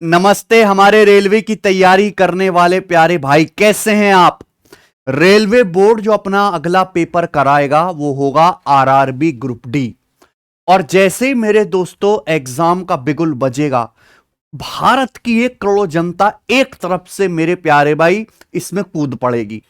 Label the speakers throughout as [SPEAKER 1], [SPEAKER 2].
[SPEAKER 1] नमस्ते हमारे रेलवे की तैयारी करने वाले प्यारे भाई, कैसे हैं आप। रेलवे बोर्ड जो अपना अगला पेपर कराएगा वो होगा आरआरबी ग्रुप डी। और जैसे ही मेरे दोस्तों एग्जाम का बिगुल बजेगा, भारत की 1 करोड़ जनता एक तरफ से मेरे प्यारे भाई इसमें कूद पड़ेगी।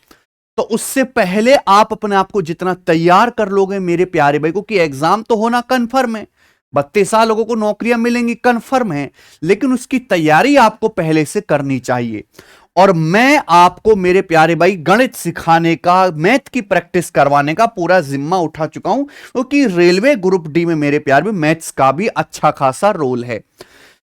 [SPEAKER 1] तो उससे पहले आप अपने आप को जितना तैयार कर लोगे मेरे प्यारे भाई को, कि एग्जाम तो होना कन्फर्म है, 32 लोगों को नौकरियां मिलेंगी कन्फर्म है, लेकिन उसकी तैयारी आपको पहले से करनी चाहिए। और मैं आपको मेरे प्यारे भाई गणित सिखाने का, मैथ की प्रैक्टिस करवाने का पूरा जिम्मा उठा चुका हूं, क्योंकि रेलवे ग्रुप डी में मेरे प्यारे भाई मैथ्स का भी अच्छा खासा रोल है।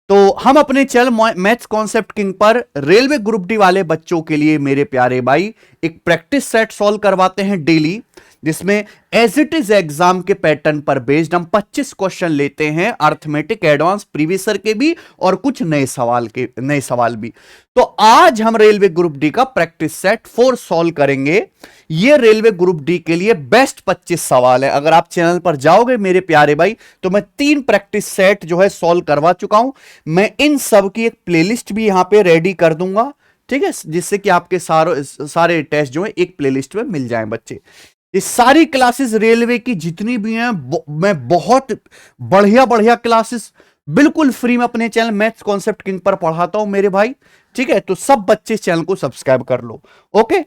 [SPEAKER 1] तो हम अपने चैनल मैथ्स कॉन्सेप्ट किंग पर रेलवे ग्रुप डी वाले बच्चों के लिए मेरे प्यारे भाई एक प्रैक्टिस सेट सॉल्व करवाते हैं डेली, जिसमें एज इट इज एग्जाम के पैटर्न पर बेस्ड हम 25 क्वेश्चन लेते हैं, अर्थमेटिक, एडवांस, प्रीवियस ईयर के भी और कुछ नए सवाल भी। तो आज हम रेलवे ग्रुप डी का प्रैक्टिस सेट 4 सॉल्व करेंगे। ये रेलवे ग्रुप डी के लिए बेस्ट 25 सवाल है। अगर आप चैनल पर जाओगे मेरे प्यारे भाई, तो मैं 3 प्रैक्टिस सेट जो है सॉल्व करवा चुका हूं। मैं इन सब की एक प्लेलिस्ट भी यहां पे रेडी कर दूंगा, ठीक है, जिससे कि आपके सारे टेस्ट जो है एक प्लेलिस्ट में मिल जाएं बच्चे। ये सारी क्लासेस रेलवे की जितनी भी हैं, मैं बहुत बढ़िया बढ़िया क्लासेस बिल्कुल फ्री में अपने चैनल मैथ्स कॉन्सेप्ट किंग पर पढ़ाता हूं मेरे भाई, ठीक है। तो सब बच्चे चैनल को सब्सक्राइब कर लो, ओके।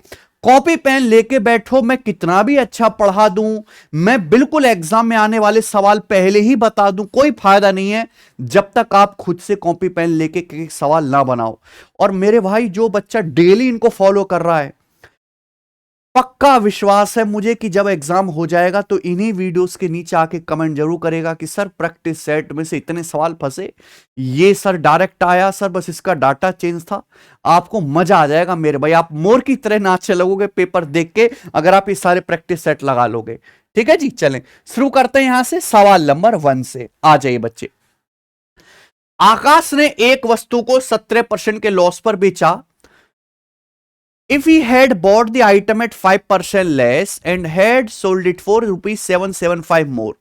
[SPEAKER 1] कॉपी पेन लेके बैठो, मैं कितना भी अच्छा पढ़ा दूं, मैं बिल्कुल एग्जाम में आने वाले सवाल पहले ही बता दूं, कोई फायदा नहीं है जब तक आप खुद से कॉपी पेन लेके सवाल ना बनाओ। और मेरे भाई जो बच्चा डेली इनको फॉलो कर रहा है, पक्का विश्वास है मुझे कि जब एग्जाम हो जाएगा तो इन्हीं वीडियोस के नीचे आके कमेंट जरूर करेगा कि सर प्रैक्टिस सेट में से इतने सवाल फंसे, ये सर डायरेक्ट आया, सर बस इसका डाटा चेंज था। आपको मजा आ जाएगा मेरे भाई, आप मोर की तरह नाचने लगोगे पेपर देख के अगर आप ये सारे प्रैक्टिस सेट लगा लोगे, ठीक है जी। चलें शुरू करते हैं यहां से सवाल नंबर 1 से। आ जाइए बच्चे। आकाश ने एक वस्तु को 17% के लॉस पर बेचा। If he had bought the item at 5% less and had sold it for ₹775 more,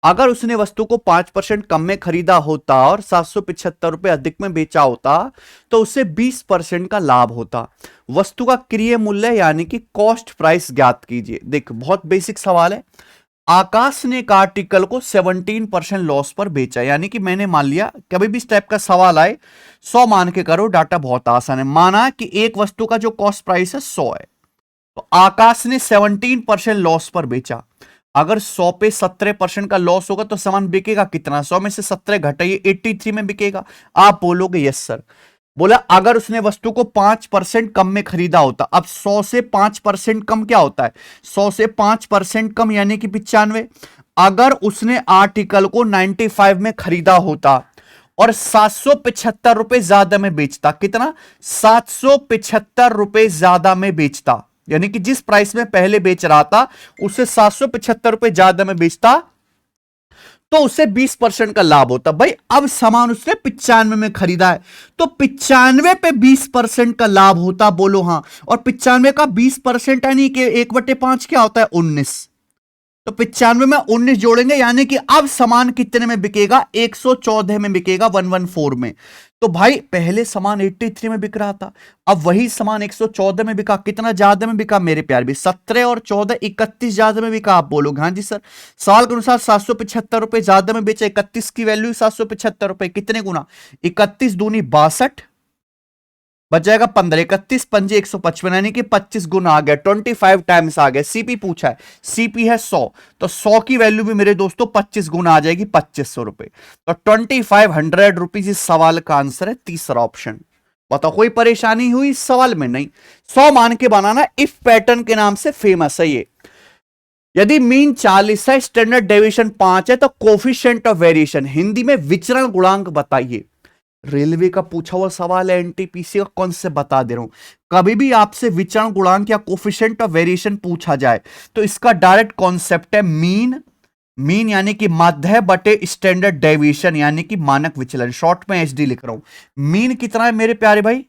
[SPEAKER 1] अगर उसने वस्तु को 5% कम में खरीदा होता और 775 रुपए अधिक में बेचा होता तो उसे 20% का लाभ होता। वस्तु का क्रय मूल्य यानी कि कॉस्ट प्राइस ज्ञात कीजिए। देख बहुत बेसिक सवाल है। आकाश ने एक आर्टिकल को 17% लॉस पर बेचा, यानी कि मैंने मान लिया, कभी भी इस टाइप का सवाल आए 100 मान के करो, डाटा बहुत आसान है। माना कि एक वस्तु का जो कॉस्ट प्राइस है 100 है, तो आकाश ने 17% लॉस पर बेचा। अगर 100 पे 17% का लॉस होगा तो सामान बिकेगा कितना? 100 में से 17 घटाइए, 83 में बिकेगा। आप बोलोगे यस सर। बोला अगर उसने वस्तु को 5% कम में खरीदा होता। अब 100 से 5% कम क्या होता है? 100 से 5% कम यानी कि 95। अगर उसने आर्टिकल को 95 में खरीदा होता और 775 रुपए ज्यादा में बेचता, कितना? 775 रुपए ज्यादा में बेचता, यानी कि जिस प्राइस में पहले बेच रहा था उससे 775 रुपए ज्यादा में बेचता तो उसे 20% का लाभ होता। भाई अब सामान उसने 95 में खरीदा है तो 95 पे 20% का लाभ होता। बोलो हाँ। और 95 का 20% यानी कि 1/5 क्या होता है? 19। तो 95 में 19 जोड़ेंगे यानी कि अब सामान कितने में बिकेगा? 114 में बिकेगा, 114 में। तो भाई पहले सामान 83 में बिक रहा था, अब वही सामान 114 में बिका। कितना ज्यादा में बिका मेरे प्यार भी? 17 और 14 31 ज्यादा में बिका। आप बोलोगे हाँ जी सर। सवाल के अनुसार 775 रुपए ज्यादा में बेचा, 31 की वैल्यू 775 रुपए, कितने गुना? 31 दूनी 62, बच जाएगा 15, 31 पंजे 155, यानी कि 25 गुना आ गया, 25 टाइम्स आ गया। सीपी पूछा है, सीपी है 100, तो 100 की वैल्यू भी मेरे दोस्तों 25 गुना आ जाएगी, 2500 रुपए। तो 2500 रुपीज इस सवाल का आंसर है, तीसरा ऑप्शन। बताओ कोई परेशानी हुई इस सवाल में? नहीं। 100 मान के बनाना, इफ पैटर्न के नाम से फेमस है ये। यदि मीन 40 है, स्टैंडर्ड डेविएशन 5 है, तो कोफिशिएंट ऑफ वेरिएशन, हिंदी में विचरण गुणांक बताइए। रेलवे का पूछा हुआ सवाल है, एनटीपीसी का, कौन से बता दे रहा हूं। कभी भी आपसे विचरण गुणांक या कोफिशिएंट ऑफ वेरिएशन पूछा जाए तो इसका डायरेक्ट कॉन्सेप्ट है मीन। मीन यानी कि माध्य बटे स्टैंडर्ड डेविएशन यानी कि मानक विचलन, शॉर्ट में एचडी लिख रहा हूं। मीन कितना है मेरे प्यारे भाई?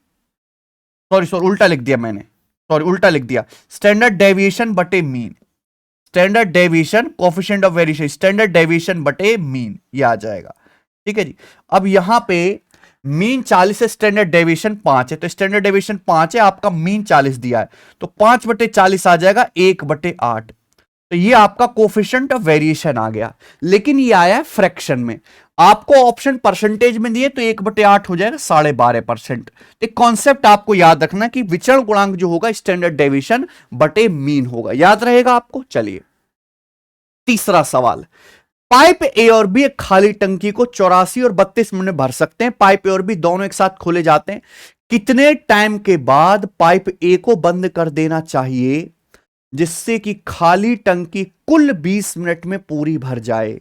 [SPEAKER 1] सॉरी उल्टा लिख दिया मैंने, उल्टा लिख दिया। स्टैंडर्ड डेविएशन बटे mean, standard deviation, coefficient of variation, standard deviation बटे मीन, ये आ जाएगा, ठीक है जी। अब यहां पे मीन 40 है, स्टैंडर्ड डेविएशन 5 है, तो स्टैंडर्ड डेविएशन 5 है, आपका मीन 40 दिया है, तो 5/40 आ जाएगा 1/8। तो ये आपका कोफिशिएंट ऑफ वेरिएशन आ गया, लेकिन ये आया है फ्रैक्शन में। आपको ऑप्शन परसेंटेज में दिए तो 1/8 हो जाएगा 12.5%। एक कॉन्सेप्ट आपको याद रखना कि विचरण गुणांक जो होगा स्टैंडर्ड डेविएशन बटे मीन होगा, याद रहेगा आपको। चलिए तीसरा सवाल, पाइप ए और बी एक खाली टंकी को 84 और 32 मिनट में भर सकते हैं। पाइप ए और बी दोनों एक साथ खोले जाते हैं। कितने टाइम के बाद पाइप ए को बंद कर देना चाहिए जिससे कि खाली टंकी कुल 20 मिनट में पूरी भर जाए?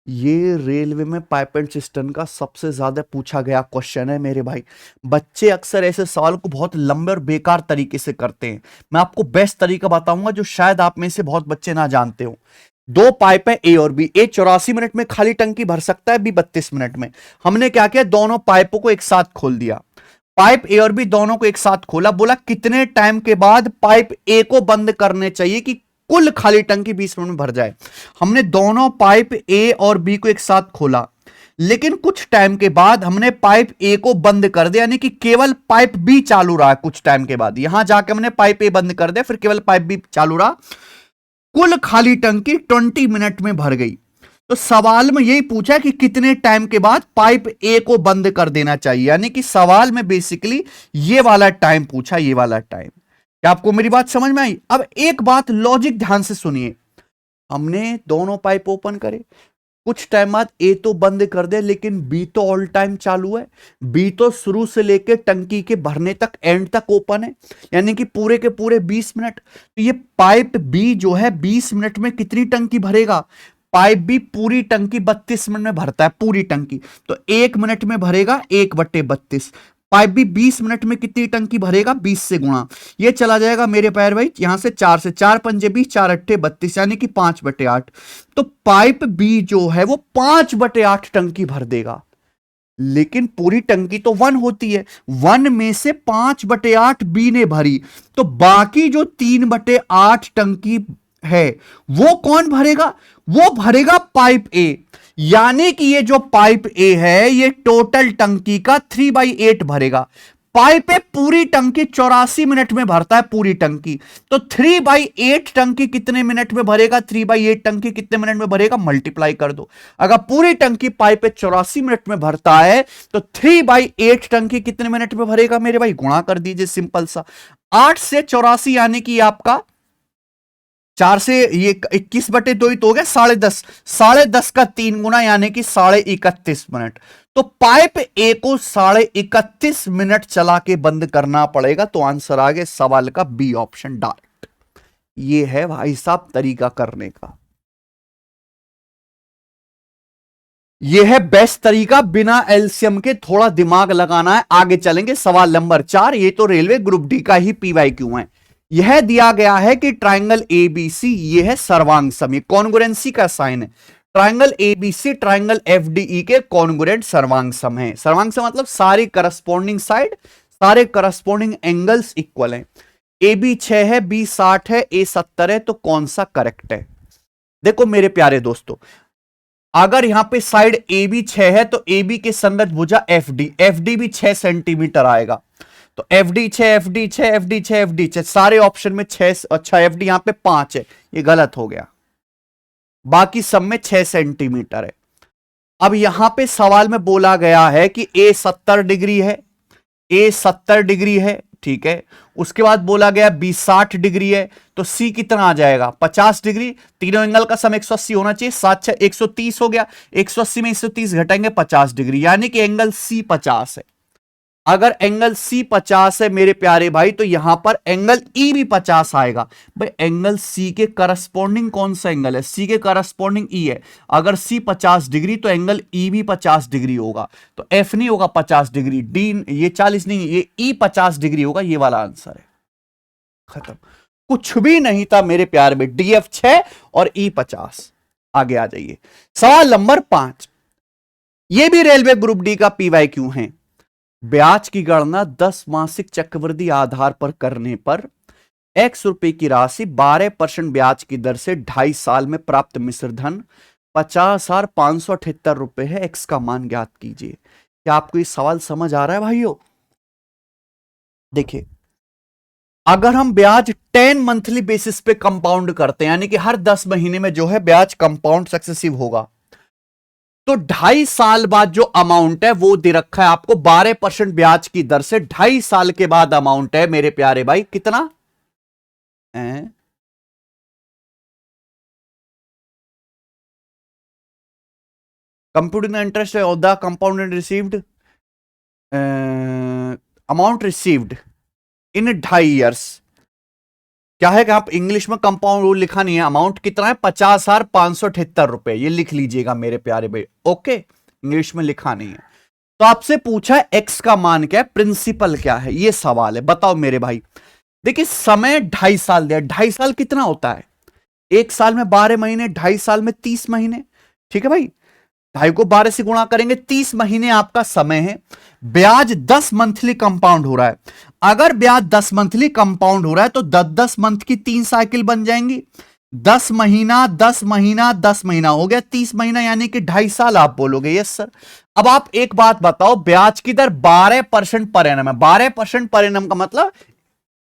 [SPEAKER 1] ये रेलवे में पाइप एंड सिस्टम का सबसे ज्यादा पूछा गया क्वेश्चन है मेरे भाई। बच्चे अक्सर ऐसे सवाल को बहुत लंबे और बेकार तरीके से करते हैं। मैं आपको बेस्ट तरीका बताऊंगा जो शायद आप में से बहुत बच्चे ना जानते हो। दो पाइप है ए और बी, ए 84 मिनट में खाली टंकी भर सकता है, बी 32 मिनट में। हमने क्या किया, दोनों पाइपों को एक साथ खोल दिया। पाइप ए और बी दोनों को एक साथ खोला, बोला कितने टाइम के बाद पाइप ए को बंद करने चाहिए कि कुल खाली टंकी 20 मिनट में भर जाए। हमने दोनों पाइप ए और बी को एक साथ खोला, लेकिन कुछ टाइम के बाद हमने पाइप ए को बंद कर दिया, यानी कि केवल पाइप बी चालू रहा। कुछ टाइम के बाद यहां जाके हमने पाइप ए बंद कर दिया, फिर केवल पाइप बी चालू रहा। कुल खाली टंकी 20 मिनट में भर गई। तो सवाल में यही पूछा कि कितने टाइम के बाद पाइप ए को बंद कर देना चाहिए, यानी कि सवाल में बेसिकली ये वाला टाइम पूछा, ये वाला टाइम। क्या आपको मेरी बात समझ में आई? अब एक बात लॉजिक ध्यान से सुनिए, हमने दोनों पाइप ओपन करे, कुछ टाइम बाद ए तो बंद कर दे, लेकिन बी तो ऑल टाइम चालू है। बी तो शुरू से लेकर टंकी के भरने तक एंड तक ओपन है, यानी कि पूरे के पूरे 20 मिनट। तो ये पाइप बी जो है 20 मिनट में कितनी टंकी भरेगा? पाइप बी पूरी टंकी 32 मिनट में भरता है, पूरी टंकी। तो 1 मिनट में भरेगा 1/32। पाइप बी 20 मिनट में कितनी टंकी भरेगा? 20 से गुणा, ये चला जाएगा मेरे प्यारे भाई, यहां से 4 से 4 पंजे 20, 4 अट्ठे 32, यानी कि 5/8। तो पाइप बी जो है वो 5/8 टंकी भर देगा, लेकिन पूरी टंकी तो 1 होती है, 1 में से 5/8 बी ने भरी, तो बाकी जो 3/8 टंकी है वो कौन भरेगा? वो भरेगा पाइप ए। यानी कि ये जो पाइप ए है ये टोटल टंकी का 3/8 भरेगा। पाइप ए पूरी टंकी 84 मिनट में भरता है, पूरी टंकी। तो 3/8 टंकी कितने मिनट में भरेगा? 3/8 टंकी कितने मिनट में भरेगा? मल्टीप्लाई कर दो। अगर पूरी टंकी पाइप ए 84 मिनट में भरता है तो 3/8 टंकी कितने मिनट में भरेगा मेरे भाई? गुणा कर दीजिए, सिंपल सा। 8 से 84 यानी कि आपका 4 से ये 21/2 ही तो हो गया, 10.5, 10.5 का 3 गुना, यानी कि 31.5 मिनट। तो पाइप ए को 31.5 मिनट चला के बंद करना पड़ेगा। तो आंसर आ गया सवाल का बी ऑप्शन डायरेक्ट। ये है भाई साहब तरीका करने का, ये है बेस्ट तरीका, बिना एलसीएम के थोड़ा दिमाग लगाना है। आगे चलेंगे, सवाल नंबर 4। ये तो रेलवे ग्रुप डी का ही पीवाईक्यू है। यह दिया गया है कि ट्राइंगल एबीसी ये है सर्वांग सम, ये कॉन्ग्रुएंसी का साइन है। ट्राइंगल एबीसी ट्राइंगल एफडीई के कॉन्ग्रुएंट सर्वांग सम है। सर्वांग सम मतलब सारी करस्पॉन्डिंग साइड, सारे करस्पॉन्डिंग एंगल्स इक्वल हैं। ए बी 6 है, बी 60 है, ए 70 है, तो कौन सा करेक्ट है? देखो मेरे प्यारे दोस्तों, अगर यहां पे साइड ए बी 6 है तो ए बी के संगत भुजा एफ डी भी 6 सेंटीमीटर आएगा। तो F D 6, F D 6, F D 6, F D 6, सारे ऑप्शन में 6। अच्छा, एफ डी यहां पे 5 है, ये गलत हो गया, बाकी सब में 6 सेंटीमीटर है। अब यहां पे सवाल में बोला गया है कि ए 70 डिग्री है, ए 70 डिग्री है, ठीक है। उसके बाद बोला गया बी 60 डिग्री है, तो सी कितना आ जाएगा? 50 डिग्री। तीनों एंगल का सम 180 होना चाहिए, 7 6 130 हो गया। 180 में 130 घटाएंगे 50 डिग्री, यानी कि एंगल सी 50 है। अगर एंगल सी 50 है मेरे प्यारे भाई, तो यहां पर एंगल ई भी 50 आएगा। भाई एंगल सी के करस्पॉन्डिंग कौन सा एंगल है? सी के करस्पॉन्डिंग ई है। अगर सी 50 डिग्री तो एंगल ई भी 50 डिग्री होगा। तो एफ नहीं होगा 50 डिग्री, डी ये 40 नहीं, ये ई 50 डिग्री होगा। ये वाला आंसर है, खत्म। कुछ भी नहीं था मेरे प्यारे में, डी एफ 6 और ई 50। आगे आ जाइए, सवाल नंबर 5। ये भी रेलवे ग्रुप डी का पीवाईक्यू है। ब्याज की गणना 10 मासिक चक्रवृद्धि आधार पर करने पर x रुपए की राशि 12% ब्याज की दर से 2.5 साल में प्राप्त मिश्र धन 50,578 रुपए है। x का मान ज्ञात कीजिए। क्या आपको ये सवाल समझ आ रहा है भाइयों? देखिए, अगर हम ब्याज 10 मंथली बेसिस पे कंपाउंड करते हैं, यानी कि हर 10 महीने में जो है ब्याज कंपाउंड सक्सेसिव होगा, तो 2.5 साल बाद जो अमाउंट है वो दे रखा है आपको 12% ब्याज की दर से। 2.5 साल के बाद अमाउंट है मेरे प्यारे भाई कितना है? Computing interest of the compound received, amount received in 2.5 years. क्या है कि आप इंग्लिश में कंपाउंड रूल लिखा नहीं है, अमाउंट कितना है 50,578 रुपए, ये लिख लीजिएगा मेरे प्यारे भाई। ओके, इंग्लिश में लिखा नहीं है। तो आपसे पूछा है एक्स का मान क्या है, प्रिंसिपल क्या है, ये सवाल है। बताओ मेरे भाई, देखिए समय 2.5 साल दिया। 2.5 साल कितना होता है? 1 साल में 12 महीने, 2.5 साल में 30 महीने। ठीक है भाई, 2.5 को 12 से गुणा करेंगे, 30 महीने आपका समय है। ब्याज 10 मंथली कंपाउंड हो रहा है। अगर ब्याज 10 मंथली कंपाउंड हो रहा है तो 10-10 मंथ की 3 साइकिल बन जाएंगी। 10 महीना 10 महीना 10 महीना हो गया 30 महीना, यानी कि 2.5 साल आप बोलोगे। Yes sir. अब आप एक बात बताओ, ब्याज की दर 12% पर एनम है। 12% पर एनम का मतलब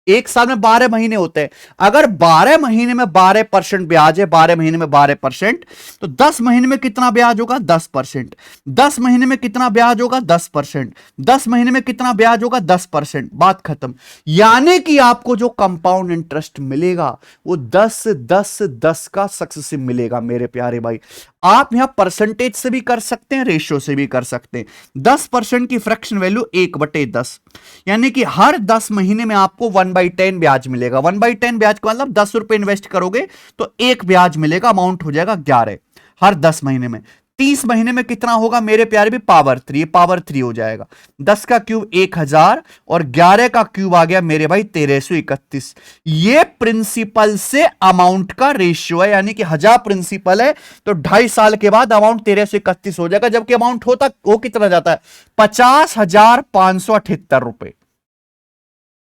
[SPEAKER 1] 1 साल में 12 महीने होते हैं। अगर 12 महीने में 12% ब्याज है, 12 महीने में 12%, तो 10 महीने में कितना ब्याज होगा? 10%। 10 महीने में कितना ब्याज होगा? 10%। 10 महीने में कितना ब्याज होगा? 10%। बात खत्म। यानी कि आपको जो कंपाउंड इंटरेस्ट मिलेगा वो 10-10-10 का सक्सेसिव मिलेगा मेरे प्यारे भाई। आप यहां परसेंटेज से भी कर सकते हैं, रेशियो से भी कर सकते हैं। 10% की फ्रैक्शन वैल्यू 1/10, यानी कि हर 10 महीने में आपको 1/10 ब्याज मिलेगा। 1/10 ब्याज का मतलब 10 रुपए इन्वेस्ट करोगे तो एक ब्याज मिलेगा, अमाउंट हो जाएगा 11 हर 10 महीने में। 30 महीने में कितना होगा मेरे प्यारे भी? पावर 3, पावर 3 हो जाएगा। 10 का क्यूब 1000 और 11 का क्यूब आ गया मेरे भाई 1331। ये प्रिंसिपल से अमाउंट का रेशियो है, यानी कि 1000 प्रिंसिपल है तो 2.5 साल के बाद अमाउंट 1331 हो जाएगा, जबकि अमाउंट होता वो कितना जाता है? 50,578 रुपए।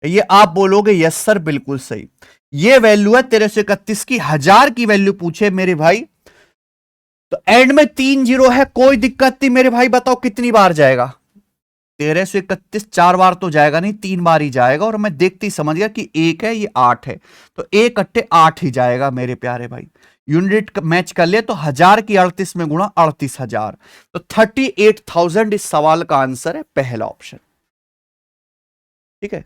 [SPEAKER 1] ये आप बोलोगे यस सर बिल्कुल सही। ये वैल्यू है 1331 की। 1000 की वैल्यू पूछे मेरे भाई तो एंड में 3 जीरो है, कोई दिक्कत नहीं मेरे भाई। बताओ कितनी बार जाएगा? 1331 4 बार तो जाएगा नहीं, 3 बार ही जाएगा। और मैं देखते ही समझ गया कि 1 है, ये 8 है, तो 1/8 ही जाएगा मेरे प्यारे भाई। यूनिट मैच कर ले तो 1000 की 38 में गुणा 38,000, तो 38,000 इस सवाल का आंसर है, पहला ऑप्शन। ठीक है,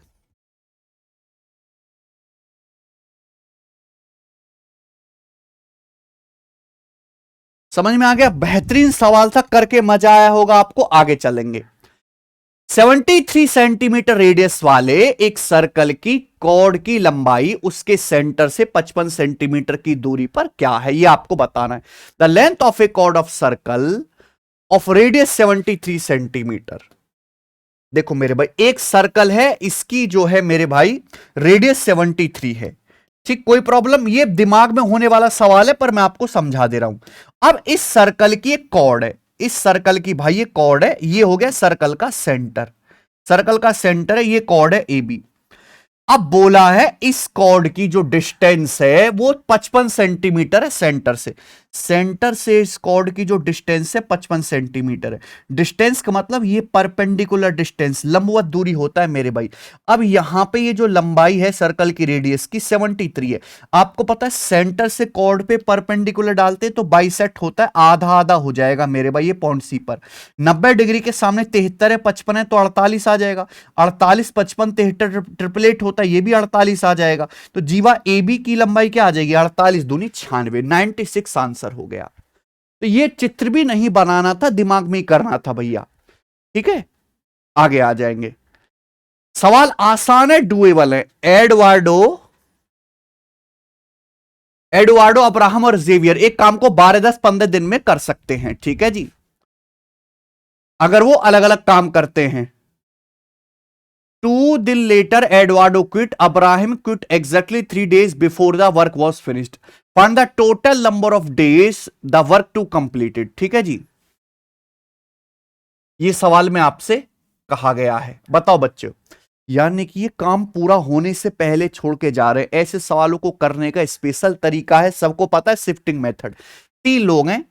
[SPEAKER 1] समझ में आ गया? बेहतरीन सवाल था, करके मजा आया होगा आपको। आगे चलेंगे। 73 सेंटीमीटर रेडियस वाले एक सर्कल की कॉर्ड की लंबाई उसके सेंटर से 55 सेंटीमीटर की दूरी पर क्या है, यह आपको बताना है। The length of a chord of circle of radius 73 centimetre. देखो मेरे भाई, एक सर्कल है, इसकी जो है मेरे भाई रेडियस 73 है। ठीक, कोई प्रॉब्लम? ये दिमाग में होने वाला सवाल है पर मैं आपको समझा दे रहा हूं। अब इस सर्कल की एक कॉर्ड है, इस सर्कल की भाई ये कॉर्ड है, ये हो गया सर्कल का सेंटर। सर्कल का सेंटर है, ये कॉर्ड है ए बी। अब बोला है इस कॉर्ड की जो डिस्टेंस है वो 55 सेंटीमीटर है सेंटर से। सेंटर से इस कॉर्ड की जो डिस्टेंस है 55 सेंटीमीटर है। डिस्टेंस का मतलब ये परपेंडिकुलर डिस्टेंस, लंबवत दूरी होता है मेरे भाई। अब यहां पे ये जो लंबाई है सर्कल की रेडियस की 73 है। आपको पता है सेंटर से कॉर्ड पे परपेंडिकुलर डालते तो बाइसेक्ट होता है, आधा आधा हो जाएगा मेरे भाई। ये पॉइंट सी पर 90 डिग्री के सामने 73 है, 55 है तो 48 आ जाएगा। 48 55 73 ट्रिपलेट होता है, ये भी 48 आ जाएगा। तो जीवा ए बी की लंबाई क्या आ जाएगी? 48 दूनी 96, 96 आंसर हो गया। तो ये चित्र भी नहीं बनाना था, दिमाग में ही करना था भैया। ठीक है, आगे आ जाएंगे। सवाल आसान है, डुएबल है। एडवार्डो अब्राहम और जेवियर एक काम को 12 10 15 दिन में कर सकते हैं। ठीक है जी, अगर वो अलग अलग काम करते हैं। 2 दिन later Eduardo quit, Abraham quit exactly 3 days before the work was finished. Find the total number of days the work to completed. ठीक है जी, ये सवाल में आपसे कहा गया है। बताओ बच्चों, यानी कि ये काम पूरा होने से पहले छोड़ के जा रहे हैं। ऐसे सवालों को करने का स्पेशल तरीका है, सबको पता है, शिफ्टिंग मेथड। 3 लोग हैं,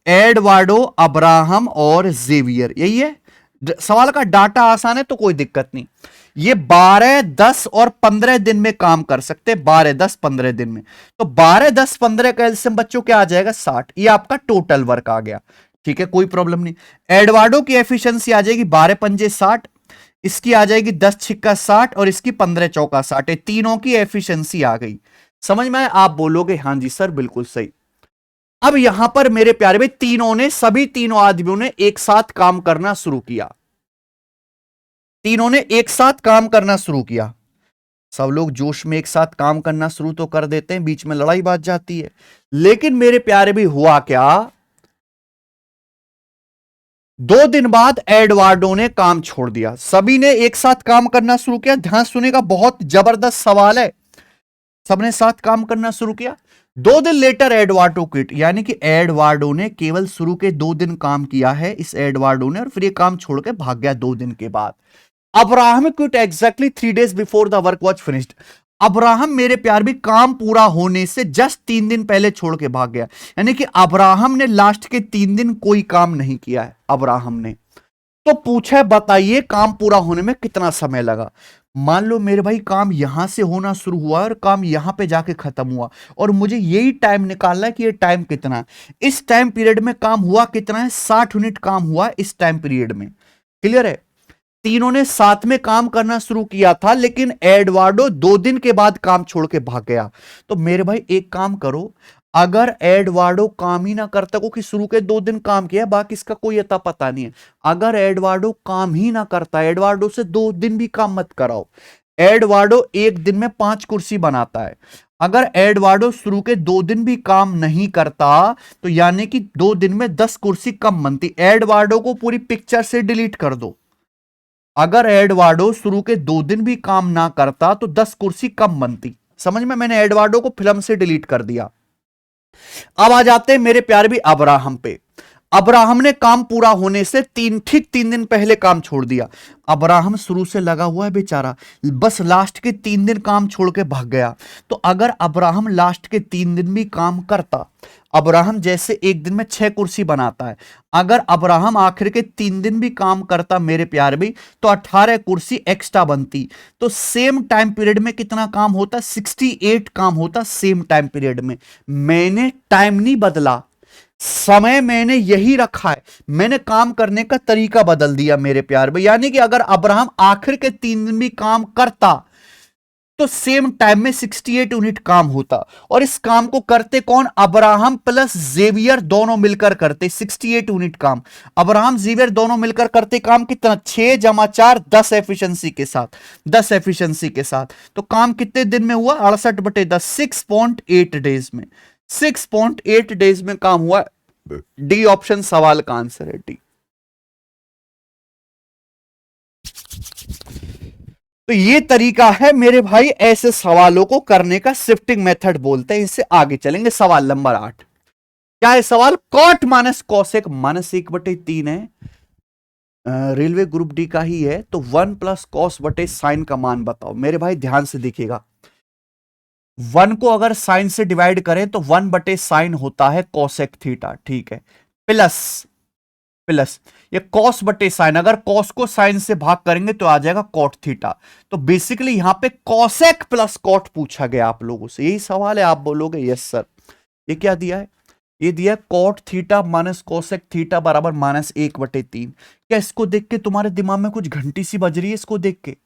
[SPEAKER 1] एडवार्डो, अब्राहम और जेवियर, यही है। सवाल का डाटा आसान है तो कोई दिक्कत नहीं। ये 12, 10 और 15 दिन में काम कर सकते हैं, 12, 10, 15 दिन में। तो 12, 10, 15 का एलसीएम बच्चों क्या आ जाएगा 60। ये आपका टोटल वर्क आ गया, ठीक है, कोई प्रॉब्लम नहीं। एडवार्डो की एफिशिएंसी आ जाएगी 12 पंजे 60, इसकी आ जाएगी 10 छिक्का 60 और इसकी 15 चौका 60। तीनों की एफिशिएंसी आ गई, समझ में आया? आप बोलोगे हां जी सर बिल्कुल सही। अब यहां पर मेरे प्यारे भाई तीनों ने, सभी तीनों आदमियों ने एक साथ काम करना शुरू किया, तीनों ने एक साथ काम करना शुरू किया। सब लोग जोश में एक साथ काम करना शुरू तो कर देते हैं, बीच में लड़ाई बाज जाती है। लेकिन मेरे प्यारे भी हुआ क्या, 2 दिन बाद एडवार्डो ने काम छोड़ दिया। सभी ने एक साथ काम करना शुरू किया, ध्यान सुनेगा, बहुत जबरदस्त सवाल है। सबने साथ काम करना शुरू किया। 2 दिन लेटर एडवार्डो क्विट, यानी कि एडवार्डो ने केवल शुरू के 2 दिन काम किया है इस एडवार्डो ने, और फिर ये काम छोड़ के भाग गया 2 दिन के बाद। Abraham quit exactly 3 days before the work was finished. Abraham मेरे प्यार भी काम पूरा होने से जस्ट 3 दिन पहले छोड़ के भाग गया, यानी कि अब्राहम ने लास्ट के 3 दिन कोई काम नहीं किया है अब्राहम ने। तो पूछा बताइए काम पूरा होने में कितना समय लगा। मान लो मेरे भाई काम यहां से होना शुरू हुआ और काम यहां पे जाके खत्म हुआ, और मुझे यही टाइम निकालना है कि ये टाइम कितना है। इस टाइम पीरियड में काम हुआ कितना है, 60 यूनिट काम हुआ इस टाइम पीरियड में। क्लियर है? तीनों ने साथ में काम करना शुरू किया था, लेकिन एडवार्डो 2 दिन के बाद काम छोड़ के भाग गया। तो मेरे भाई एक काम करो, अगर एडवार्डो काम ही ना करता को कि शुरू के 2 दिन काम किया, बाकी इसका कोई अता पता नहीं है। अगर एडवार्डो काम ही ना करता, एडवार्डो से 2 दिन भी काम मत कराओ। एडवार्डो एक दिन में 5 कुर्सी बनाता है। अगर एडवार्डो शुरू के 2 दिन भी काम नहीं करता, तो यानी कि 2 दिन में 10 कुर्सी कम बनती। एडवार्डो को पूरी पिक्चर से डिलीट कर दो। अगर एडवार्डो शुरू के 2 दिन भी काम ना करता तो 10 कुर्सी कम बनती। समझ में? मैंने एडवार्डो को फिल्म से डिलीट कर दिया। अब आ जाते हैं मेरे प्यारे भी अब्राहम पे। अब्राहम ने काम पूरा होने से ठीक 3 दिन पहले काम छोड़ दिया। अब्राहम शुरू से लगा हुआ है बेचारा, बस लास्ट के 3 दिन काम छोड़ के भाग गया। तो अगर अब्राहम लास्ट के 3 दिन भी काम करता, अब्राहम जैसे एक दिन में 6 कुर्सी बनाता है, अगर अब्राहम आखिर के 3 दिन भी काम करता मेरे प्यार भी, तो 18 कुर्सी एक्स्ट्रा बनती। तो सेम टाइम पीरियड में कितना काम होता, 68 काम होता सेम टाइम पीरियड में। मैंने टाइम नहीं बदला, समय मैंने यही रखा है, मैंने काम करने का तरीका बदल दिया मेरे प्यार भाई। यानी कि अगर अब्राहम आखिर के 3 दिन भी काम करता तो सेम टाइम में 68 यूनिट काम होता। और इस काम को करते कौन, अब्राहम प्लस जेवियर दोनों मिलकर करते 68 यूनिट काम। अब्राहम जेवियर दोनों मिलकर करते काम कितना, 6 जमा 4 10 एफिशिएंसी के साथ, 10 एफिशिएंसी के साथ। तो काम कितने दिन में हुआ, 68/10, 6.8 डेज में, 6.8 डेज में काम हुआ। डी ऑप्शन सवाल का आंसर है, डी। तो ये तरीका है मेरे भाई ऐसे सवालों को करने का, शिफ्टिंग मेथड बोलते हैं। इससे आगे चलेंगे। सवाल नंबर 8 क्या है सवाल, कॉट माइनस कॉसेक माइनस 1/3 है, रेलवे ग्रुप डी का ही है। तो 1 प्लस कॉस बटे साइन का मान बताओ। मेरे भाई ध्यान से देखिएगा, 1 को अगर साइन से डिवाइड करें तो 1 बटे साइन होता है कॉसेक थीटा, ठीक है, प्लस प्लस ये कॉस बटे साइन, अगर कॉस को साइन से भाग करेंगे तो आ जाएगा कॉट थीटा। तो बेसिकली यहां पे कॉसेक प्लस कॉट पूछा गया आप लोगों से, यही सवाल है। आप बोलोगे यस सर। ये क्या दिया है, ये दिया है cot theta minus cosec theta बराबर -1/3। क्या इसको देख के तुम्हारे दिमाग में कुछ घंटी सी बज रही है? इसको देख के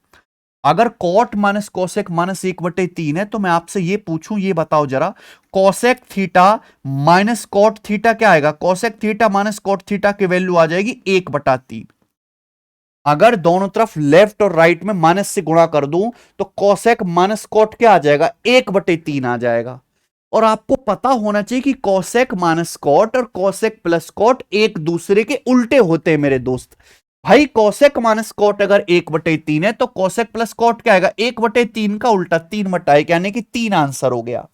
[SPEAKER 1] अगर कॉट माइनस कॉसेक -1/3 है तो मैं आपसे ये पूछूं, ये बताओ जरा, cosec theta minus cot theta क्या आएगा, cosec theta minus cot theta की वैल्यू आ जाएगी 1/3। अगर दोनों तरफ लेफ्ट और राइट में माइनस से गुणा कर दूं तो कॉसेक माइनस कॉट क्या आ जाएगा, 1/3 आ जाएगा। और आपको पता होना चाहिए कि कॉसेक माइनस कॉट और कॉसेक प्लस कॉट एक दूसरे के उल्टे होते हैं मेरे दोस्त। भाई कॉसेक माइनस कॉट अगर 1/3 है तो कॉसेक प्लस कॉट क्या आएगा, 1/3 का उल्टा 3/1, यानी कि 3 आंसर हो गया।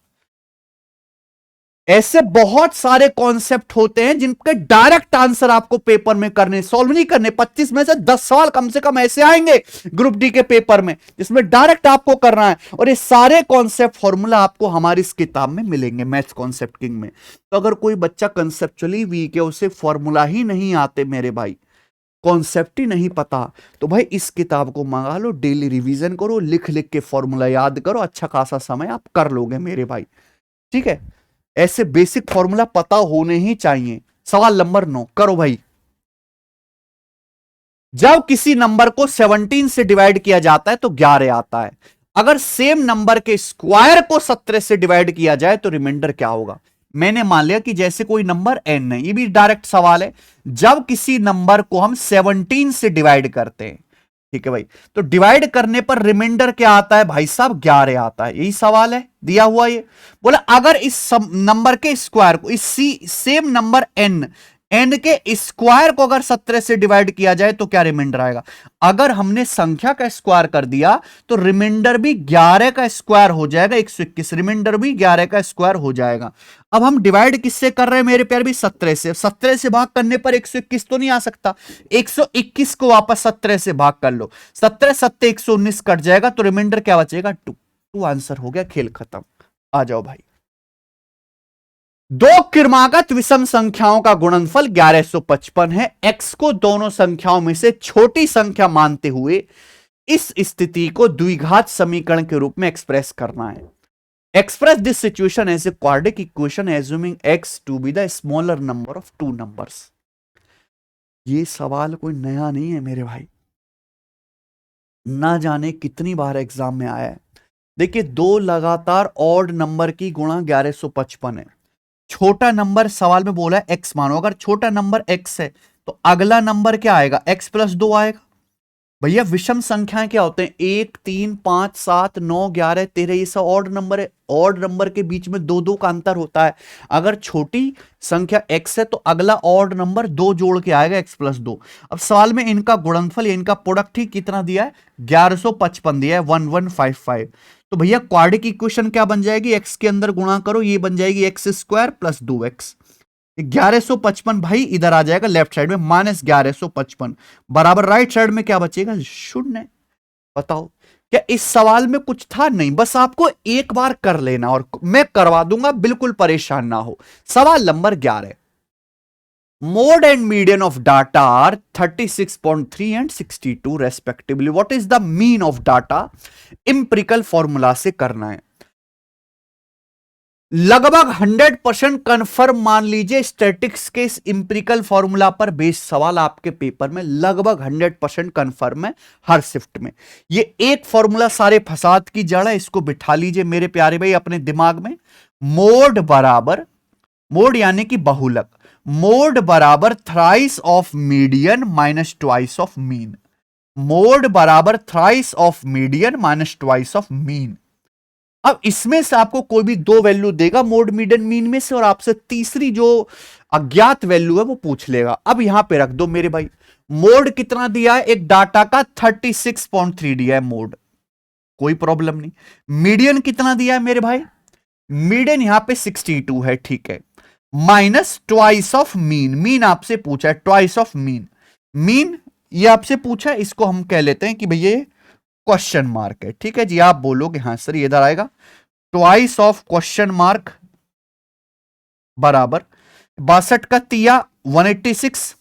[SPEAKER 1] ऐसे बहुत सारे कॉन्सेप्ट होते हैं जिनके डायरेक्ट आंसर आपको पेपर में करने, सॉल्व नहीं करने। 25 में से 10 सवाल कम से कम ऐसे आएंगे ग्रुप डी के पेपर में जिसमें डायरेक्ट आपको करना है। और ये सारे कॉन्सेप्ट फॉर्मूला आपको हमारी इस किताब में मिलेंगे, मैथ्स कॉन्सेप्ट किंग में। तो अगर कोई बच्चा कंसेप्चुअली वीक है, उसे फॉर्मूला ही नहीं आते मेरे भाई, कॉन्सेप्ट ही नहीं पता तो भाई इस किताब को मंगा लो, डेली रिवीजन करो, लिख लिख के फॉर्मूला याद करो, अच्छा खासा समय आप कर लोगे मेरे भाई। ठीक है, ऐसे बेसिक फॉर्मूला पता होने ही चाहिए। सवाल नंबर 9 करो भाई। जब किसी नंबर को 17 से डिवाइड किया जाता है तो 11 आता है। अगर सेम नंबर के स्क्वायर को 17 से डिवाइड किया जाए तो रिमाइंडर क्या होगा? मैंने मान लिया कि जैसे कोई नंबर n है, ये भी डायरेक्ट सवाल है। जब किसी नंबर को हम 17 से डिवाइड करते हैं, ठीक है भाई, तो डिवाइड करने पर रिमाइंडर क्या आता है भाई साहब? 11 आता है। यही सवाल है दिया हुआ। ये बोला अगर इस नंबर के स्क्वायर को, इस सेम नंबर n के स्क्वायर को अगर 17 से डिवाइड किया जाए तो क्या रिमाइंडर आएगा? अगर हमने संख्या का स्क्वायर कर दिया तो रिमाइंडर भी 11 का स्क्वायर हो जाएगा, 121। रिमाइंडर भी 11 का स्क्वायर हो जाएगा। अब हम डिवाइड किससे कर रहे हैं मेरे प्यार? भी 17 से। 17 से भाग करने पर 121 तो नहीं आ सकता, 121 को वापस 17 से भाग कर लो, 17 सत्ते 119 कट जाएगा, तो रिमाइंडर क्या बचेगा? 2 आंसर हो गया, खेल खत्म। आ जाओ भाई। दो क्रमागत विषम संख्याओं का गुणनफल 1155 है। x को दोनों संख्याओं में से छोटी संख्या मानते हुए इस स्थिति को द्विघात समीकरण के रूप में एक्सप्रेस करना है। Express this situation as a quadratic equation assuming x to be the smaller number of two numbers. ये सवाल कोई नया नहीं है मेरे भाई, ना जाने कितनी बार एग्जाम में आया है। देखिए, दो लगातार ऑड नंबर की गुणा 1155 है। छोटा नंबर सवाल में बोला है x मानो, अगर छोटा नंबर x है तो अगला नंबर क्या आएगा? x प्लस 2 आएगा। भैया विषम संख्याएं क्या होते हैं? 1 3 5 7 9 11 13, ये सब ऑड नंबर है। ऑड नंबर के बीच में 2 2 का अंतर होता है। अगर छोटी संख्या x है तो अगला ऑड नंबर 2 जोड़ के आएगा, x प्लस 2। अब सवाल में इनका गुणनफल या इनका प्रोडक्ट ही कितना दिया है? 1155 दिया है, 1155। तो भैया क्वाड्रेटिक इक्वेशन क्या बन जाएगी? x के अंदर गुणा करो, ये बन जाएगी एक्स स्क्वायर प्लस 2x। 1155 भाई इधर आ जाएगा लेफ्ट साइड में, माइनस 1155 बराबर राइट साइड में क्या बचेगा? शून्य। बताओ क्या इस सवाल में कुछ था? नहीं, बस आपको एक बार कर लेना और मैं करवा दूंगा, बिल्कुल परेशान ना हो। सवाल number 11, mode and median of data are 36.3 and 62 respectively. What is the mean of data? Empirical formula से करना है। लगभग 100% कंफर्म मान लीजिए स्टैटिक्स के इस इंपेरिकल फॉर्मूला पर बेस्ड सवाल आपके पेपर में लगभग 100% कंफर्म है हर शिफ्ट में। ये एक फॉर्मूला सारे फसाद की जड़ है, इसको बिठा लीजिए मेरे प्यारे भाई अपने दिमाग में। मोड बराबर, मोड यानी कि बहुलक, मोड बराबर thrice of median minus twice of mean. Mode बराबर thrice of median minus twice of mean. अब इसमें से आपको कोई भी दो वैल्यू देगा मोड मीडियन मीन में से, और आपसे तीसरी जो अज्ञात वैल्यू है वो पूछ लेगा। अब यहां पे रख दो मेरे भाई, मोड कितना दिया है? एक डाटा का 36.3 दिया है मोड, कोई प्रॉब्लम नहीं। मीडियन कितना दिया है मेरे भाई? मीडियन यहां पे 62 है, ठीक है, minus twice of mean. Mean आपसे पूछा है, ट्वाइस ऑफ मीन। मीन ये आपसे पूछा है, इसको हम कह लेते हैं कि भैया क्वेश्चन मार्क है, ठीक है जी। आप बोलोगे हाँ सर, ये इधर आएगा ट्वाइस ऑफ क्वेश्चन मार्क बराबर 62 का तिया 186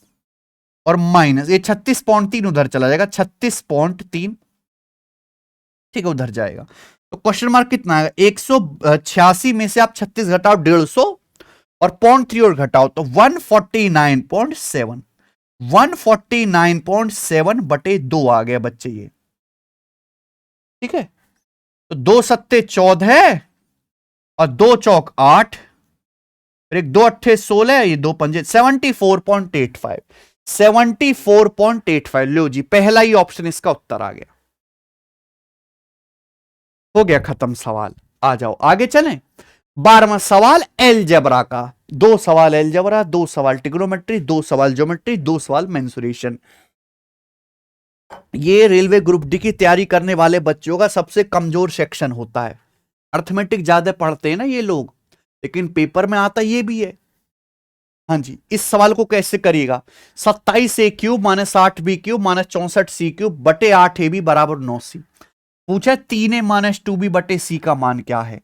[SPEAKER 1] और माइनस ये 36.3 उधर चला जाएगा, 36.3, ठीक है, उधर जाएगा। तो क्वेश्चन मार्क कितना आएगा? 186 में से आप 36 घटाओ 150 और 0.3 और घटाओ तो 149.7, 149.7 बटे 2 आ गया बच्चे ये, ठीक है। तो 2 सत्ते 14 और 2 चौक 8, फिर एक 2 अट्ठे 16, ये 2 पंजे 74.85, 74.85। लो जी, पहला ही ऑप्शन इसका उत्तर आ गया। हो गया खत्म सवाल। आ जाओ आगे चलें। 12वां सवाल एलजेब्रा का। 2 सवाल एलजेब्रा, 2 सवाल ट्रिग्नोमेट्री, 2 सवाल ज्योमेट्री, 2 सवाल मेंसुरेशन। ये रेलवे ग्रुप डी की तैयारी करने वाले बच्चों का सबसे कमजोर सेक्शन होता है। अर्थमेटिक ज्यादा पढ़ते हैं ना ये लोग, लेकिन पेपर में आता ये भी है। हाँ जी, इस सवाल को कैसे करिएगा? 27 A cube minus 8 B cube minus 64 C cube बटे 8 ए बी बराबर 9 सी। पूछा 3 ए माइनस 2 बी बटे सी का मान क्या है?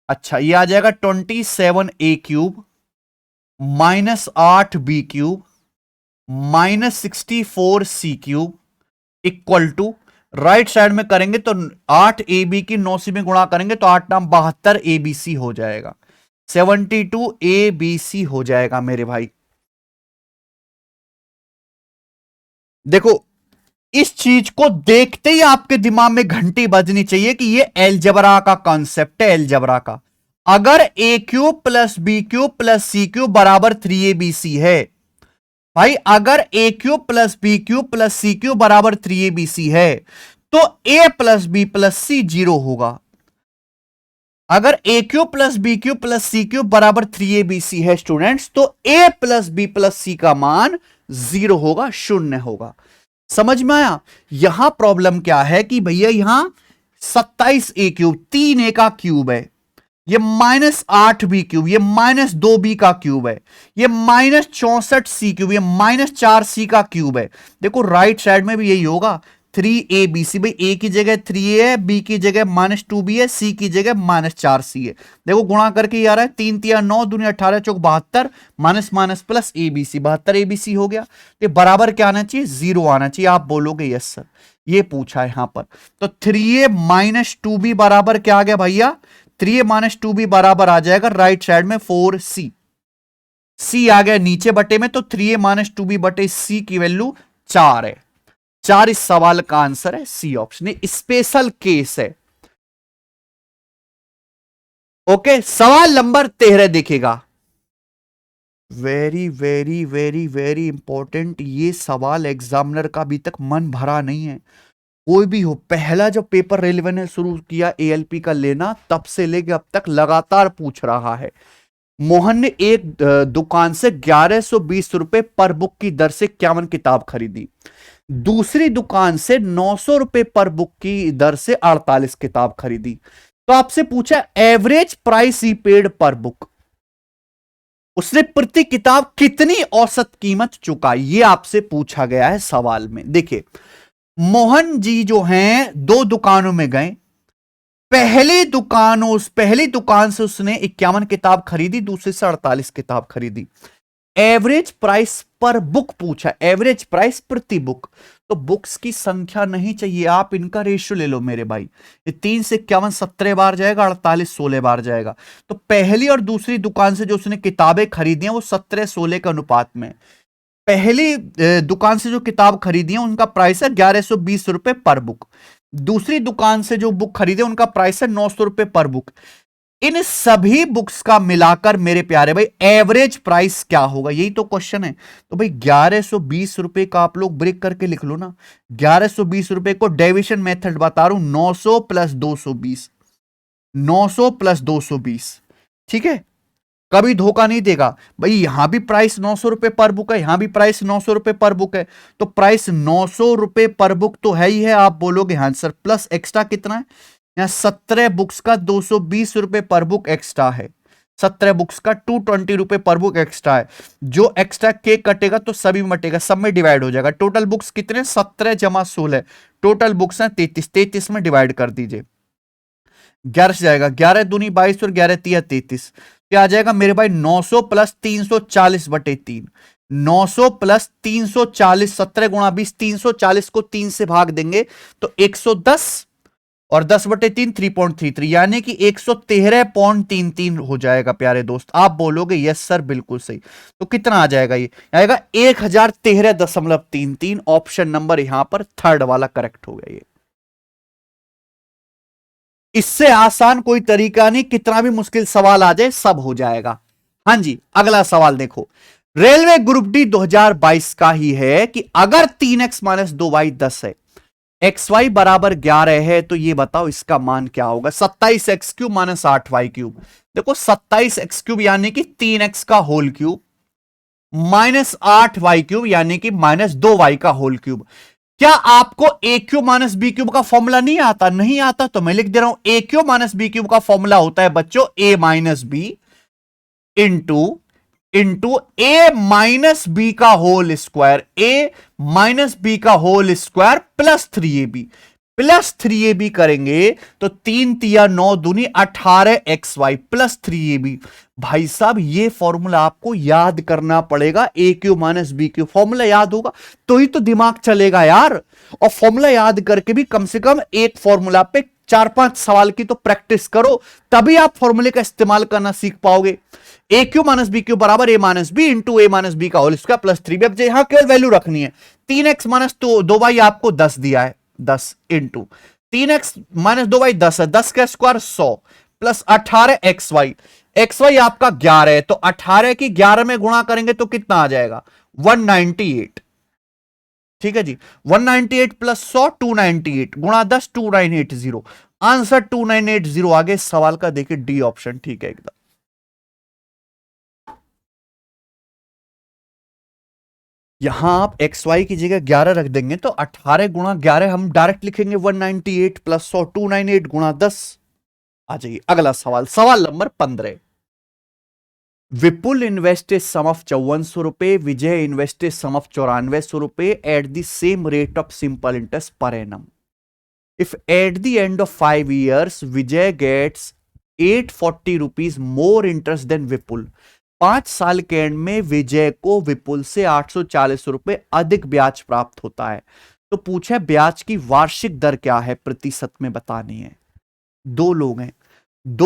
[SPEAKER 1] अच्छा, ये आ जाएगा 27 A cube minus 8 B cube -64c³ equal to, right side में करेंगे तो 8ab की 9c में गुणा करेंगे तो 8 नाम 72abc हो जाएगा, 72abc हो जाएगा मेरे भाई। देखो, इस चीज को देखते ही आपके दिमाग में घंटी बजनी चाहिए कि ये एलजबरा का कॉन्सेप्ट है, एलजबरा का। अगर a³ plus b³ plus c³ बराबर 3abc है भाई, अगर a³ plus b³ plus c³ बराबर 3abc है तो a plus b plus c 0 होगा। अगर a³ plus b³ plus c³ बराबर 3abc है स्टूडेंट्स, तो a plus b plus c का मान 0 होगा, शून्य होगा। समझ में आया? यहां प्रॉब्लम क्या है कि भैया यहां 27a³, 3a का क्यूब है, ये -8b³, ये -2b का क्यूब है, ये -64c³, ये -4c का क्यूब है। देखो राइट साइड में भी यही होगा, 3abc, भाई a की जगह 3a है, b की जगह -2b है, c की जगह -4c है। देखो गुणा करके ये आ रहा है, 3 3 9 दूनी 18 चौक 72, minus minus plus abc, 72abc हो गया। ये बराबर क्या आना चाहिए? 0 आना चाहिए। आप बोलोगे यस सर, ये पूछा है यहां पर। तो 3a - 2b बराबर क्या आ गया भैया? 3a - 2b बराबर आ जाएगा राइट साइड में 4c, c आ गया नीचे बटे में, तो 3a - 2b बटे c की वैल्यू 4 है। 4 इस सवाल का आंसर है, सी ऑप्शन। ये स्पेशल केस है। ओके, सवाल नंबर 13 देखिएगा, very very very very important. ये सवाल एग्जामिनर का अभी तक मन भरा नहीं है, कोई भी हो। पहला जो पेपर रेलवे ने शुरू किया एएलपी का लेना, तब से लेके अब तक लगातार पूछ रहा है। मोहन ने एक दुकान से 1120 रुपए पर बुक की दर से 51 किताब खरीदी। दूसरी दुकान से 900 रुपए पर बुक की दर से 48 किताब खरीदी। तो आपसे पूछा एवरेज प्राइस ही पेड पर बुक, उसने प्रति किताब कितनी औसत कीमत चुकाई, ये आपसे पूछा गया है सवाल में। देखिए, मोहन जी जो हैं दो दुकानों में गए, पहली दुकान से उसने 51 किताब खरीदी, दूसरी से 48 किताब खरीदी। एवरेज प्राइस पर बुक पूछा, एवरेज प्राइस प्रति बुक। तो बुक्स की संख्या नहीं चाहिए, आप इनका रेशियो ले लो मेरे भाई। ये 3 से 51 17 बार जाएगा, 48 16 बार जाएगा। तो पहली और दूसरी दुकान से जो उसने किताबें खरीदी हैं वो 17 16 के अनुपात में। पहली दुकान से जो किताब खरीदी है उनका प्राइस है 1120 रुपए पर बुक। दूसरी दुकान से जो बुक खरीदे उनका प्राइस है 900 रुपए पर बुक। इन सभी बुक्स का मिलाकर मेरे प्यारे भाई एवरेज प्राइस क्या होगा, यही तो क्वेश्चन है। तो भाई 1120 रुपए का आप लोग ब्रेक करके लिख लो ना। 1120 रुपए को डेविशन मेथड बता रहा हूं, 900 प्लस 220, 900 प्लस 220, ठीक है। कभी धोखा नहीं देगा भाई, यहां भी प्राइस 900 रुपए पर बुक है, यहां भी प्राइस 900 रुपए पर बुक है, तो प्राइस 900 रुपए पर बुक तो है ही है। आप बोलोगे हाँ सर, प्लस एक्स्ट्रा कितना है? यहां 17 बुक्स का 220 रुपए पर बुक एक्स्ट्रा है, 17 बुक्स का 220 रुपए पर बुक एक्स्ट्रा है। जो एक्स्ट्रा केक कटेगा तो सभी में बटेगा, सब में डिवाइड हो जाएगा। टोटल बुक्स कितने? 17 जमा 16, टोटल बुक्स हैं 33, 33 में डिवाइड कर दीजिए, 11 से जाएगा, 11 दूनी 22 और 11 तिया 33। क्या आ जाएगा मेरे भाई? 900 प्लस 340 बटे 3, 900 प्लस 340, 17 गुणा 20, 340 को 3 से भाग देंगे तो 110 और 10 बटे 3 3.33, यानी कि 113.33 हो जाएगा प्यारे दोस्त। आप बोलोगे यस सर बिल्कुल सही। तो कितना आ जाएगा? ये आएगा 1013.33। ऑप्शन नंबर यहां पर थर्ड वाला करेक्ट हो गया। ये इससे आसान कोई तरीका नहीं, कितना भी मुश्किल सवाल आ जाए सब हो जाएगा। हां जी, अगला सवाल देखो, रेलवे ग्रुप डी 2022 का ही है कि अगर 3x - 2y 10 है, xy बराबर 11 है, तो ये बताओ इसका मान क्या होगा? 27x³ - 8y³। देखो 27x³ यानी कि 3x का होल क्यूब, -8y³ यानी कि -2y का होल क्यूब। क्या आपको a³ - b³ का फॉर्मूला नहीं आता? नहीं आता तो मैं लिख दे रहा हूं, a³ - b³ का फॉर्मूला होता है बच्चों a - b into a - b का होल स्क्वायर, a - b का whole square plus 3ab। Plus 3ab करेंगे तो 3 तिया 9 दूनी 18xy प्लस 3ab। भाई साहब ये फॉर्मूला आपको याद करना पड़ेगा, A cube minus B cube. Formula याद होगा तो ही तो दिमाग चलेगा यार। और फॉर्मूला याद करके भी कम से कम एक फॉर्मूला पे 4-5 सवाल की तो प्रैक्टिस करो, तभी आप फॉर्मूले का इस्तेमाल करना सीख पाओगे। ए क्यू माइनस बी क्यू बराबर ए माइनस बी इंटू ए माइनस बी का होल स्क्वायर प्लस 3b। अब यहां केवल वैल्यू रखनी है। 3x माइनस 2y आपको 10 दिया है, 10 इंटू 3x माइनस 2y 10 है, 10 का स्क्वायर 100 प्लस 18xy। xy आपका 11 है, तो 18 की 11 में गुणा करेंगे तो कितना आ जाएगा 198। ठीक है जी, 198 प्लस 100 298 गुणा 10 2980। आंसर 2980 आगे सवाल का देखिए डी ऑप्शन ठीक है एकदम। यहां आप एक्स वाई की जगह 11 रख देंगे तो 18 गुणा 11 हम डायरेक्ट लिखेंगे 198 प्लस 100 298 गुणा 10। आ जाइए अगला सवाल, सवाल number 15। Vipul invested sum of 5400 रुपए, विजय इन्वेस्टेड सम ऑफ 9400 रुपए at the same rate of simple interest per annum. If at the end of 5 years Vijay gets 840 rupees more interest than Vipul. 5 साल के एंड में विजय को विपुल से 840 रुपए अधिक ब्याज प्राप्त होता है। तो पूछे ब्याज की वार्षिक दर क्या है, प्रतिशत में बतानी है। दो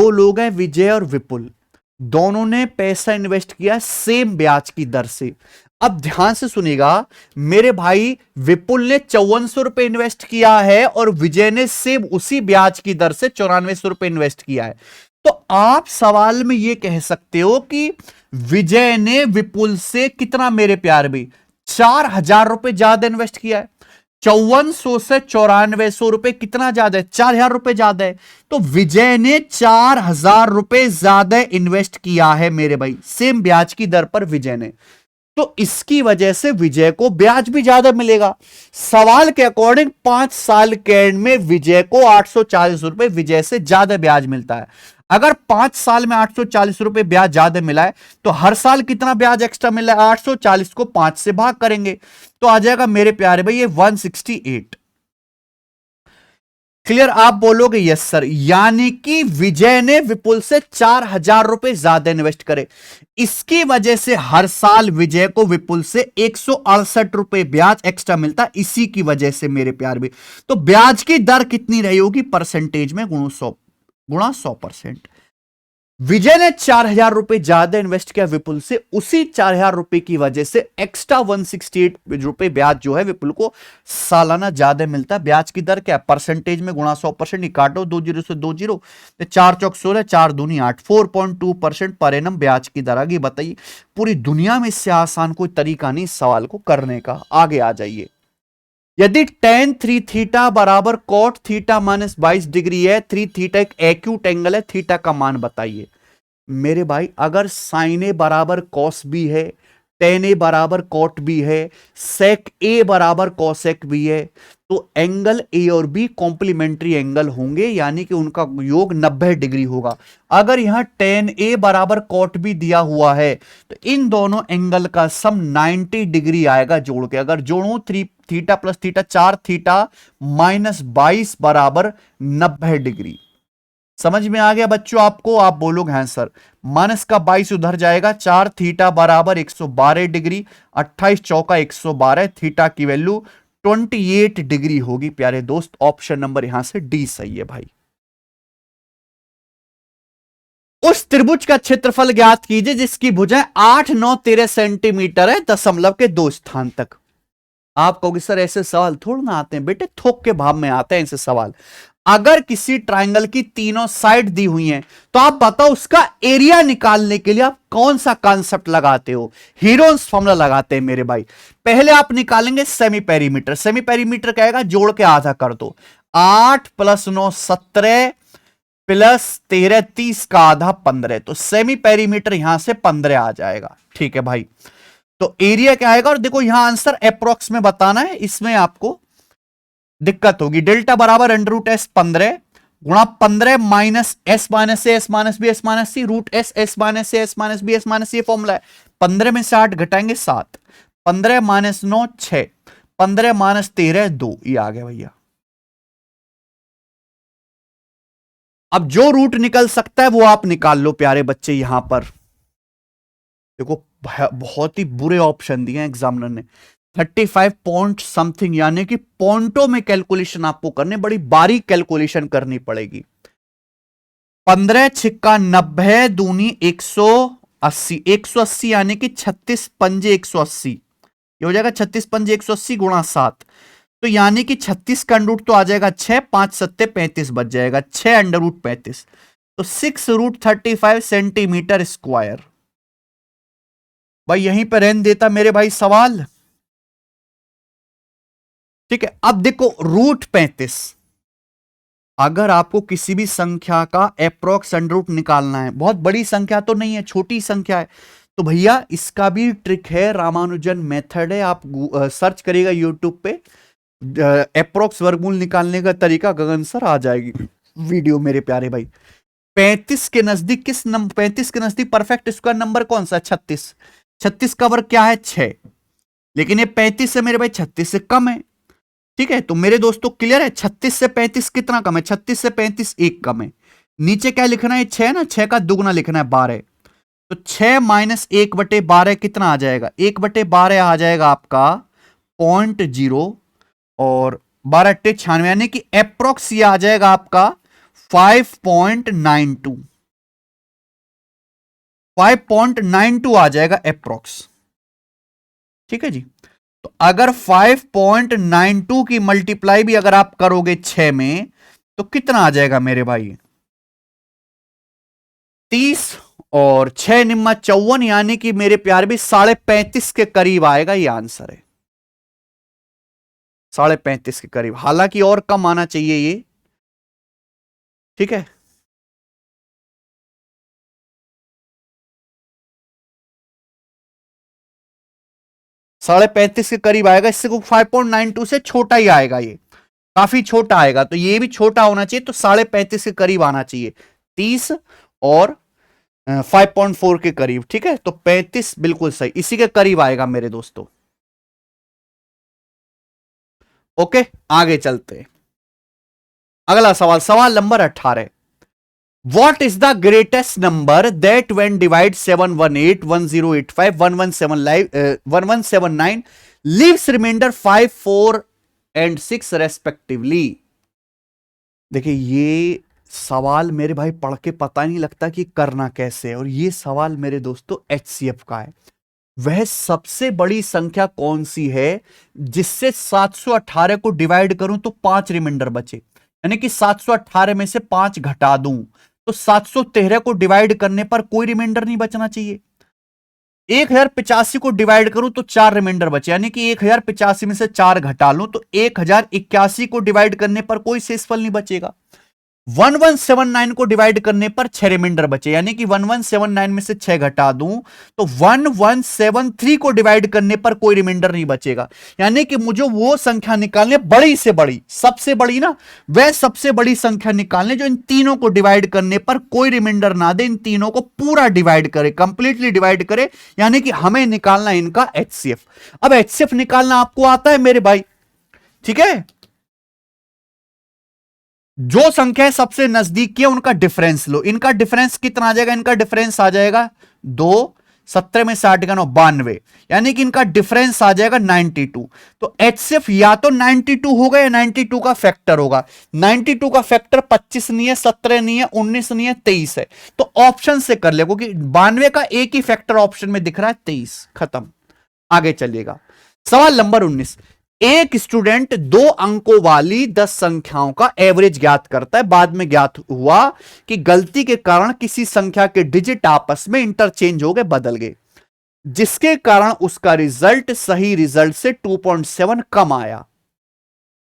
[SPEAKER 1] लोग हैं विजय और विपुल, दोनों ने पैसा इन्वेस्ट किया सेम ब्याज की दर से। अब ध्यान से सुनिएगा मेरे भाई, विपुल ने 5400 रुपए इन्वेस्ट किया है और विजय ने सेम उसी ब्याज की दर से 9400 रुपए इन्वेस्ट किया है। तो आप सवाल में यह कह सकते हो कि विजय ने विपुल से कितना मेरे प्यार भी 4000 रुपए ज्यादा इन्वेस्ट किया है। 5400 से 9400 रुपए कितना ज्यादा है, 4000 रुपए ज्यादा है। तो विजय ने 4000 रुपए ज्यादा इन्वेस्ट किया है मेरे भाई, सेम ब्याज की दर पर विजय ने। तो इसकी वजह से विजय को ब्याज भी ज्यादा मिलेगा। सवाल के अकॉर्डिंग 5 साल के एंड में विजय को 840 रुपए विजय से ज्यादा ब्याज मिलता है। अगर 5 साल में 840 रुपए ब्याज ज्यादा मिला है तो हर साल कितना ब्याज एक्स्ट्रा मिला है, 840 को 5 से भाग करेंगे तो आ जाएगा मेरे प्यारे भाई ये 168। क्लियर? आप बोलोगे यस सर, यानी कि विजय ने विपुल से 4000 रुपए ज्यादा इन्वेस्ट करे, इसकी वजह से हर साल विजय को विपुल से 168 रुपए ब्याज एक्स्ट्रा मिलता, इसी की वजह से मेरे प्यार भी। तो ब्याज की दर कितनी रही होगी परसेंटेज में, गुणा 100%। विजय ने 4000 रुपए ज्यादा इन्वेस्ट किया विपुल से, उसी 4000 रुपए की वजह से एक्स्ट्रा 168 रुपए ब्याज जो है विपुल को सालाना ज्यादा मिलता है। ब्याज की दर क्या है परसेंटेज में गुणा 100%, काटो 2 जीरो से 2 जीरो, 4 चौक 16, 4 दूनी 8, 4.2% पर एनम ब्याज की दर। आगे बताइए, पूरी दुनिया में इससे आसान कोई तरीका नहीं सवाल को करने का। आगे आ जाइए, यदि tan 3 थीटा बराबर cot थीटा माइनस 22 डिग्री है, 3 थीटा एक एक्यूट एंगल है, थीटा का मान बताइए। मेरे भाई अगर साइन ए बराबर कॉस बी है, tan ए बराबर कॉट बी है, सेक ए बराबर कॉसेक बी है, तो एंगल ए और बी कॉम्प्लीमेंट्री एंगल होंगे, यानी कि उनका योग 90 डिग्री होगा। अगर यहां tan ए बराबर कॉट बी दिया हुआ है तो इन दोनों एंगल का सम 90 डिग्री आएगा जोड़ के। अगर जोड़ू 3 theta plus theta 4 theta minus 22 बराबर 90 डिग्री। समझ में आ गया बच्चों आपको? आप बोलोगे हाँ सर। माइनस का 22 उधर जाएगा, 4 थीटा बराबर 112 डिग्री, 28 चौका 112, थीटा की वैल्यू 28 डिग्री होगी प्यारे दोस्त। ऑप्शन नंबर यहां से डी सही है भाई। उस त्रिभुज का क्षेत्रफल ज्ञात कीजिए जिसकी भुजाएं 8, 9, 13 सेंटीमीटर है दशमलव के 2 स्थान तक। आप कहोगे सर ऐसे सवाल थोड़ा ना आते हैं बेटे, थोक के भाव में आते हैं ऐसे सवाल। अगर किसी ट्रायंगल की तीनों साइड दी हुई हैं तो आप बताओ उसका एरिया निकालने के लिए आप कौन सा कॉन्सेप्ट लगाते हो? हीरोन्स फॉर्मूला लगाते हैं मेरे भाई। पहले आप निकालेंगे सेमी पेरीमीटर। सेमी पेरीमीटर क्या आएगा, जोड़ के आधा कर दो, 8 + 9 17 प्लस 13 30 का आधा 15, तो सेमी पेरीमीटर यहां से 15 आ जाएगा। ठीक है भाई, तो एरिया क्या आएगा? और देखो यहां आंसर अप्रोक्स में बताना है, इसमें आपको दिक्कत होगी। डेल्टा बराबर √s 15 गुणा 15 minus s minus A, s minus B, s minus C, √s s minus A, s minus B, s minus C, formula है। 15 में से 8 घटाएंगे 7, 15 माइनस 9 6, 15 माइनस 13 2, ये आ गया भैया। अब जो रूट निकल सकता है वो आप निकाल लो प्यारे बच्चे। यहां पर देखो बहुत ही बुरे ऑप्शन दिए हैं एग्जामिनर ने। 35 पॉइंट समथिंग, यानी कि पॉइंटों में कैलकुलेशन आपको करने, बड़ी बारीक कैलकुलेशन करनी पड़ेगी। 15 छिक्का 90 दूनी 180, 180 यानी कि 36 पंजे 180, ये हो जाएगा 36 पंजे 180 गुणा 7, तो यानी कि 36 का अंडर रूट तो आ जाएगा 6, 5 सत्ते 35 बच जाएगा, 6 अंडर रूट 35, तो 6√35 सेंटीमीटर स्क्वायर। भाई यहीं पर रहने देता मेरे भाई सवाल। ठीक है, अब देखो √35, अगर आपको किसी भी संख्या का एप्रोक्स अंडर रूट निकालना है, बहुत बड़ी संख्या तो नहीं है, छोटी संख्या है, तो भैया इसका भी ट्रिक है, रामानुजन मेथड है। आप सर्च करिएगा यूट्यूब पे, एप्रोक्स वर्गमूल निकालने का तरीका, गगन सर आ जाएगी वीडियो मेरे प्यारे भाई। 35 के नजदीक 35 के नजदीक परफेक्ट स्क्वायर नंबर कौन सा? 36। 36 का वर्ग क्या है? 6, लेकिन ये 35 से मेरे भाई 36 से कम है। ठीक है, तो मेरे दोस्तों क्लियर है, 36 से 35 कितना कम है? 36 से 35 1 कम है। नीचे क्या लिखना है? 6 ना, 6 का दुगना लिखना है 12, तो 6 माइनस 1/12 कितना आ जाएगा? 1/12 आ जाएगा आपका 0.0, और 12 अट्टे 96, यानी कि अप्रोक्स ये आ जाएगा आपका 5.92, 5.92 आ जाएगा अप्रोक्स। ठीक है जी, तो अगर 5.92 की मल्टीप्लाई भी अगर आप करोगे 6 में, तो कितना आ जाएगा मेरे भाई? 30, और 6 निम्मा 54, यानी कि मेरे प्यार भी 35.5 के करीब आएगा। ये आंसर है 35.5 के करीब, हालांकि और कम आना चाहिए ये। ठीक है, साढ़े 35 के करीब आएगा, इससे 5.92 से छोटा ही आएगा, ये काफी छोटा आएगा, तो ये भी छोटा होना चाहिए, तो 35.5 के करीब आना चाहिए, 30 और 5.4 के करीब। ठीक है, तो 35 बिल्कुल सही, इसी के करीब आएगा मेरे दोस्तों। ओके, आगे चलते। अगला सवाल, सवाल number 18। What is the greatest number that when divide 718, 1085, 1179 leaves remainder 5, 4 and 6 respectively? देखिए ये सवाल मेरे भाई पढ़ के पता नहीं लगता कि करना कैसे है, और ये सवाल मेरे दोस्तों HCF का है। वह सबसे बड़ी संख्या कौन सी है जिससे 718 को डिवाइड करूं तो 5 रिमाइंडर बचे, यानी कि 718 में से 5 घटा दूं तो 713 को डिवाइड करने पर कोई रिमाइंडर नहीं बचना चाहिए। 1085 को डिवाइड करूं तो 4 रिमाइंडर बचे, यानी कि 1085 में से 4 घटा लूं तो 1081 को डिवाइड करने पर कोई शेषफल नहीं बचेगा। 1179 को डिवाइड करने पर 6 रिमाइंडर बचे, यानी कि 1179 में से 6 घटा दूं तो 1173 को डिवाइड करने पर कोई रिमाइंडर नहीं बचेगा, यानी कि मुझे वो संख्या निकालने, बड़ी से बड़ी, सबसे बड़ी ना, वह सबसे बड़ी संख्या निकालने जो इन तीनों को डिवाइड करने पर कोई रिमाइंडर ना दे, इन तीनों को पूरा डिवाइड करे, कंप्लीटली डिवाइड करे, यानी कि हमें निकालना इनका HCF। अब HCF निकालना आपको आता है मेरे भाई, ठीक है। जो संख्या सबसे नजदीक की है उनका डिफरेंस लो, इनका डिफरेंस कितना आ जाएगा? इनका डिफरेंस आ जाएगा 2, 17 में 60 का 9, 92, यानी कि इनका डिफरेंस आ जाएगा 92। तो HCF या तो 92 होगा या 92 का फैक्टर होगा। 92 का फैक्टर 25 नहीं है, 17 नहीं है, 19 नहीं है, 23 है, तो ऑप्शन से कर ले, क्योंकि 92 का एक ही फैक्टर ऑप्शन में दिख रहा है, 23, खत्म। आगे चलिएगा, सवाल नंबर 19। एक स्टूडेंट 2 अंकों वाली 10 संख्याओं का एवरेज ज्ञात करता है, बाद में ज्ञात हुआ कि गलती के कारण किसी संख्या के डिजिट आपस में इंटरचेंज हो गए, बदल गए, जिसके कारण उसका रिजल्ट सही रिजल्ट से 2.7 कम आया।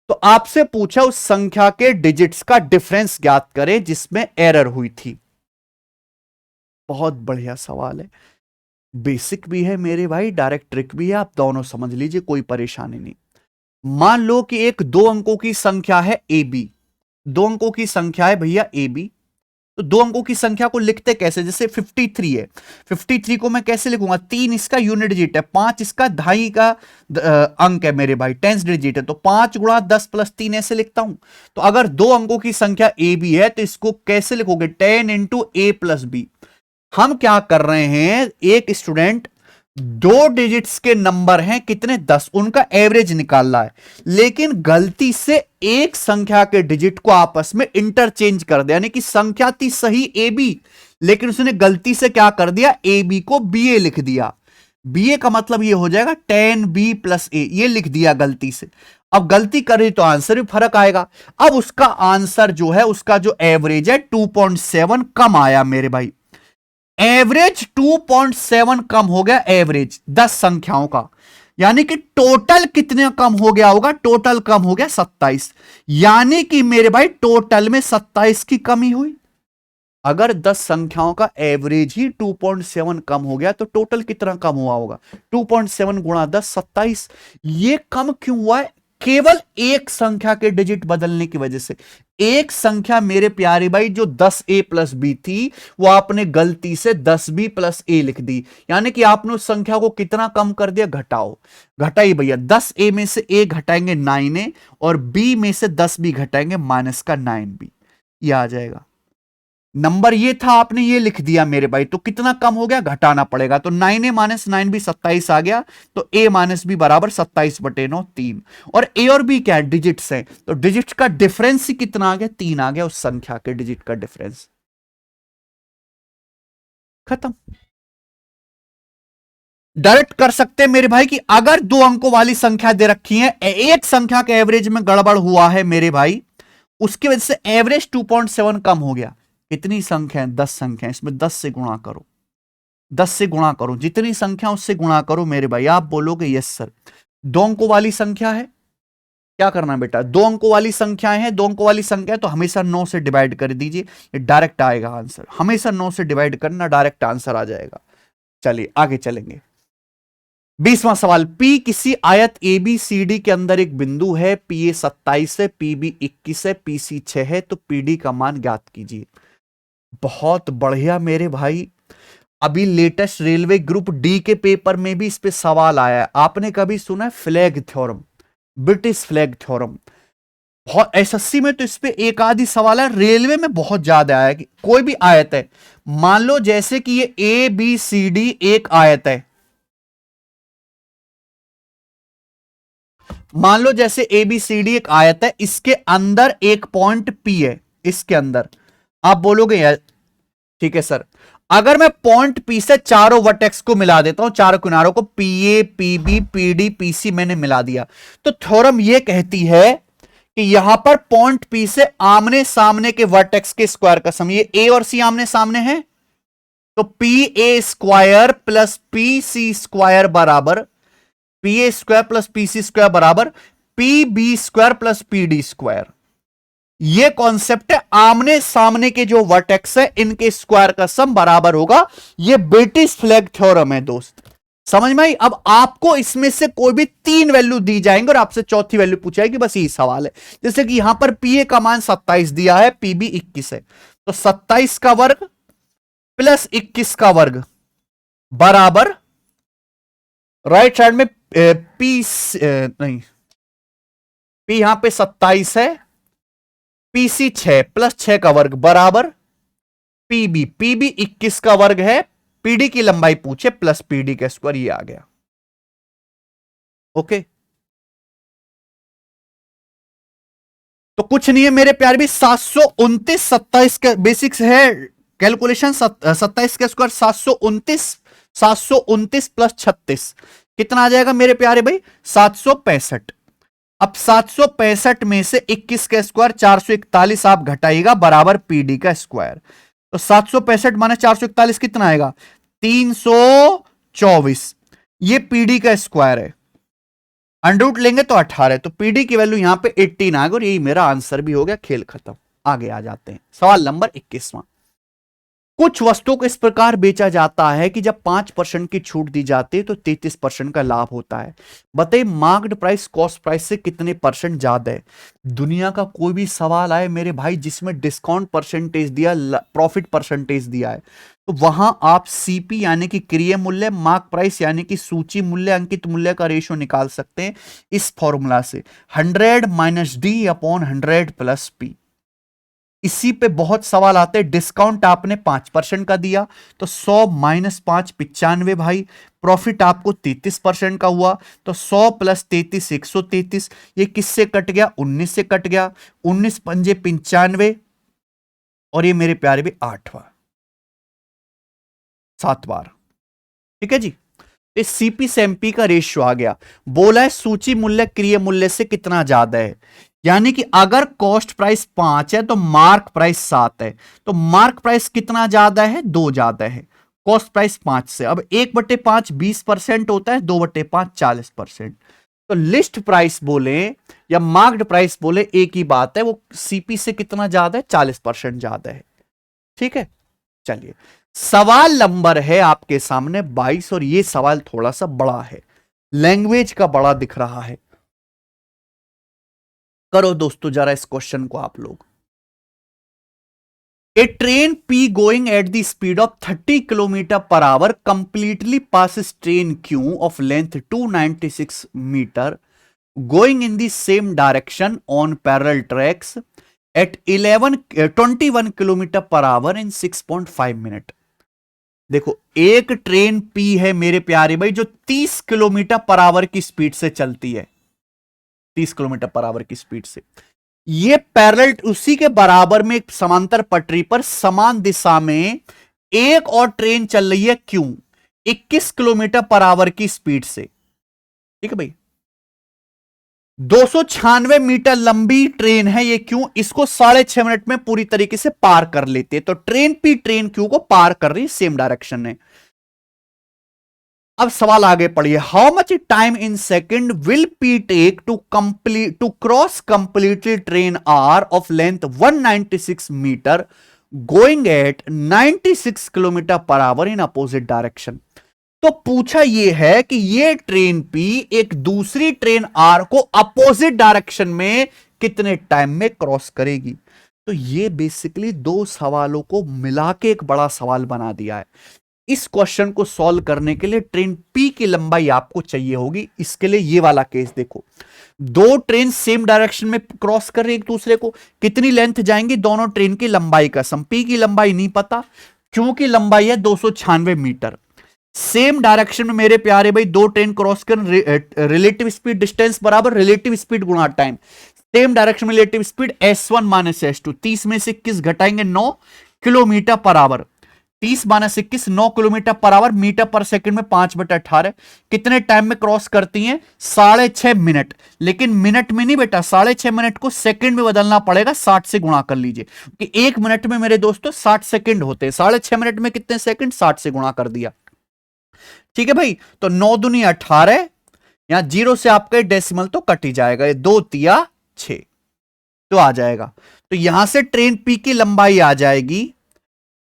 [SPEAKER 1] तो आपसे पूछा उस संख्या के डिजिट्स का डिफरेंस ज्ञात करें जिसमें एरर हुई थी। बहुत बढ़िया सवाल है, बेसिक भी है मेरे भाई, डायरेक्ट ट्रिक भी है, आप दोनों समझ लीजिए, कोई परेशानी नहीं। मान लो कि एक 2 अंकों की संख्या है AB, 2 अंकों की संख्या है भैया AB, तो दो अंकों की संख्या को लिखते कैसे, जैसे 53 है, 53 को मैं कैसे लिखूंगा, 3 इसका यूनिट डिजिट है, 5 इसका ढाई का अंक है मेरे भाई, टेंस डिजिट है, तो 5 गुणा 10 प्लस 3 ऐसे लिखता हूं। तो अगर दो अंकों की संख्या ए बी है तो इसको कैसे लिखोगे, 10 इंटू ए प्लस बी। हम क्या कर रहे हैं, एक स्टूडेंट दो डिजिट्स के नंबर हैं कितने, 10, उनका एवरेज निकाल रहा है, लेकिन गलती से एक संख्या के डिजिट को आपस में इंटरचेंज कर दिया, यानी कि संख्या थी सही ए बी, लेकिन उसने गलती से क्या कर दिया, ए बी को बी ए लिख दिया। बी ए का मतलब ये हो जाएगा 10b प्लस ए, ये लिख दिया गलती से। अब गलती करी तो आंसर भी फर्क आएगा। अब उसका आंसर जो है, उसका जो एवरेज है 2.7 कम आया मेरे भाई, एवरेज 2.7 कम हो गया, एवरेज 10 संख्याओं का, यानी कि टोटल कितने कम हो गया होगा, टोटल कम हो गया 27, यानी कि मेरे भाई टोटल में 27 की कमी हुई। अगर 10 संख्याओं का एवरेज ही 2.7 कम हो गया तो टोटल कितना कम हुआ होगा, 2.7 गुणा 10 27। ये कम क्यों हुआ है, केवल एक संख्या के डिजिट बदलने की वजह से। एक संख्या मेरे प्यारे भाई जो 10a प्लस बी थी, वो आपने गलती से 10b प्लस ए लिख दी, यानी कि आपने उस संख्या को कितना कम कर दिया, घटाओ, घटाइए भैया, 10a में से a घटाएंगे 9a, और b में से 10b घटाएंगे माइनस का 9b, ये आ जाएगा। नंबर ये था, आपने ये लिख दिया मेरे भाई, तो कितना कम हो गया, घटाना पड़ेगा, तो 9a माइनस 9b 27 आ गया, तो a माइनस बी बराबर 27/9 3। और a और b क्या है, डिजिट्स हैं, तो डिजिट्स का डिफरेंस ही कितना आ गया, 3 आ गया, उस संख्या के डिजिट का डिफरेंस। खत्म। डायरेक्ट कर सकते हैं मेरे भाई कि अगर दो अंकों वाली संख्या दे रखी है, एक संख्या के एवरेज में गड़बड़ हुआ है मेरे भाई, उसकी वजह से एवरेज 2.7 कम हो गया। कितनी संख्या है, 10 संख्या, इसमें 10 से गुणा करो, 10 से गुणा करो, जितनी संख्या उससे गुणा करो मेरे भाई। आप बोलोगे यस सर, दो अंकों वाली संख्या है, क्या करना है बेटा, दो अंकों वाली संख्याएं हैं, दो अंकों वाली संख्या है तो हमेशा 9 से डिवाइड कर दीजिए, ये डायरेक्ट आएगा आंसर, हमेशा 9 से डिवाइड करना, डायरेक्ट आंसर आ जाएगा। चलिए आगे चलेंगे। 20वां सवाल, P किसी आयत ए बी सी डी के अंदर एक बिंदु है, पी ए 27 है, पी बी 21 है, पी सी 6 है, तो पी डी का मान ज्ञात कीजिए। बहुत बढ़िया मेरे भाई, अभी लेटेस्ट रेलवे ग्रुप डी के पेपर में भी इस पे सवाल आया है। आपने कभी सुना है flag theorem, British flag theorem? बहुत एसएससी में तो इस पे एक आधी सवाल है, रेलवे में बहुत ज्यादा आया कि कोई भी आयत है, मान लो जैसे कि ये ए बी सी डी एक आयत है, मान लो जैसे ए बी सी डी एक आयत है, इसके अंदर एक पॉइंट पी है, इसके अंदर आप बोलोगे यार ठीक है सर, अगर मैं पॉइंट पी से चारों वर्टेक्स को मिला देता हूं, चारों किनारों को, P A P B P D P C मैंने मिला दिया, तो थ्योरम यह कहती है कि यहां पर पॉइंट पी से आमने सामने के वर्टेक्स के स्क्वायर का सम, ये ए और सी आमने सामने है, तो P A square plus P C square बराबर, P A square plus P C square बराबर P B square plus P D square. ये कॉन्सेप्ट है, आमने सामने के जो वर्टेक्स है इनके स्क्वायर का सम बराबर होगा। ये ब्रिटिश फ्लैग थ्योरम है दोस्त, समझ में आई? अब आपको इसमें से कोई भी 3 वैल्यू दी जाएंगे और आपसे चौथी वैल्यू पूछाएगी, बस यही सवाल है। जैसे कि यहां पर पी ए का मान 27 दिया है, पी बी 21 है, तो 27 का वर्ग प्लस 21 का वर्ग बराबर, राइट साइड में पी नहीं, पी यहां पे 27 है, पीसी 6 प्लस 6 का वर्ग बराबर पीबी, पीबी 21 का वर्ग है, पीडी की लंबाई पूछे प्लस पीडी का स्क्वायर, ये आ गया। ओके, तो कुछ नहीं है मेरे प्यार भी, 729 27 का बेसिक्स है कैलकुलेशन, 27 का स्क्वायर 729, 729 प्लस 36 कितना आ जाएगा मेरे प्यारे भाई, 765। अब 765 में से 21 का स्क्वायर 441 आप घटाइएगा बराबर पीडी का स्क्वायर, तो 765 माइनस 441 कितना आएगा, 324। ये पीडी का स्क्वायर है, अंडर लेंगे तो 18, तो पीडी की वैल्यू यहां पे 18 आ गई, और यही मेरा आंसर भी हो गया, खेल खत्म। आगे आ जाते हैं, सवाल नंबर 21वां। कुछ वस्तुओं को इस प्रकार बेचा जाता है कि जब 5% की छूट दी जाती है तो 33% का लाभ होता है। बताइए मार्क्ड प्राइस कॉस्ट प्राइस से कितने परसेंट ज्यादा है? दुनिया का कोई भी सवाल आए मेरे भाई जिसमें डिस्काउंट परसेंटेज दिया, प्रॉफिट परसेंटेज दिया है, तो वहां आप सीपी यानी कि क्रिय मूल्य, मार्क प्राइस यानी कि सूची मूल्य, अंकित मूल्य का रेशियो निकाल सकते हैं इस फॉर्मूला से, 100 minus D upon 100 plus P. इसी पे बहुत सवाल आते हैं। डिस्काउंट आपने 5% का दिया तो 100 माइनस 5 95 भाई। प्रॉफिट आपको 33% का हुआ तो 100 प्लस 33 133। ये किससे कट गया? 19 से कट गया। 19 पंजे 95 और ये मेरे प्यारे भी 8 बार 7 बार। ठीक है जी। इस सीपी से एमपी का रेशियो आ गया। बोला है सूची मूल्य क्रिय मूल्य से कितना ज्यादा है, यानी कि अगर कॉस्ट प्राइस 5 है तो मार्क प्राइस 7 है, तो मार्क प्राइस कितना ज्यादा है? 2 ज्यादा है कॉस्ट प्राइस 5 से। अब 1/5 20% होता है, 2/5 40%। तो लिस्ट प्राइस बोले या मार्क्ड प्राइस बोले एक ही बात है, वो सीपी से कितना ज्यादा है? 40% ज्यादा है। ठीक है, चलिए सवाल नंबर है आपके सामने 22 और ये सवाल थोड़ा सा बड़ा है, लैंग्वेज का बड़ा दिख रहा है। करो दोस्तों जरा इस क्वेश्चन को आप लोग। A train P going at the speed of 30 kilometre per hour completely passes train Q of length 296 metre going in the same direction on parallel tracks at 21 kilometre per hour in 6.5 minute. देखो एक train P है मेरे प्यारे भाई जो 30 kilometre per our की speed से चलती है, 30 किलोमीटर पर आवर की स्पीड से। ये पैरेलल उसी के बराबर में एक समांतर पटरी पर समान दिशा में एक और ट्रेन चल रही है क्यों? 21 किलोमीटर पर आवर की स्पीड से। ठीक है भाई, 296 मीटर लंबी ट्रेन है ये क्यों? इसको 6.5 मिनट में पूरी तरीके से पार कर लेते हैं। तो ट्रेन पी ट्रेन क्यू को पार कर रही है सेम डायरेक्शन में। अब सवाल आगे पढ़िए। How much time in second will P take to cross completely train R of length 196 metre going at 96 kilometre per hour in opposite direction. तो पूछा यह है कि यह ट्रेन पी एक दूसरी ट्रेन आर को अपोजिट डायरेक्शन में कितने टाइम में क्रॉस करेगी। तो यह बेसिकली दो सवालों को मिला के एक बड़ा सवाल बना दिया है। इस क्वेश्चन को सॉल्व करने के लिए ट्रेन पी की लंबाई आपको चाहिए होगी। इसके लिए ये वाला केस देखो, दो ट्रेन सेम डायरेक्शन में क्रॉस कर रही एक दूसरे को, कितनी लेंथ जाएंगी? दोनों ट्रेन की लंबाई का सम। पी की लंबाई नहीं पता क्योंकि लंबाई है 296 मीटर। सेम डायरेक्शन में मेरे प्यारे भाई दो ट्रेन क्रॉस कर, रिलेटिव स्पीड डिस्टेंस बराबर रिलेटिव स्पीड गुणा टाइम। सेम डायरेक्शन में relative speed S1 minus S2। 30 में से 21 घटाएंगे 9 kilometre per hour. 30 minus 21 9 kilometre per hour. Metre per second में 5/18। कितने टाइम में क्रॉस करती हैं? 6.5 मिनट। लेकिन मिनट में नहीं बेटा, 6.5 मिनट को सेकंड में बदलना पड़ेगा, 60 से गुणा कर लीजिए कि एक मिनट में मेरे दोस्तों 60 सेकंड होते हैं। 6.5 मिनट में कितने सेकंड? 60 से गुणा कर दिया। ठीक है भाई, तो 9 दूनी 18, यहां जीरो से आपका डेसिमल तो कट ही जाएगा, 2 तिया 6 तो आ जाएगा। तो यहां से ट्रेन पी की लंबाई आ जाएगी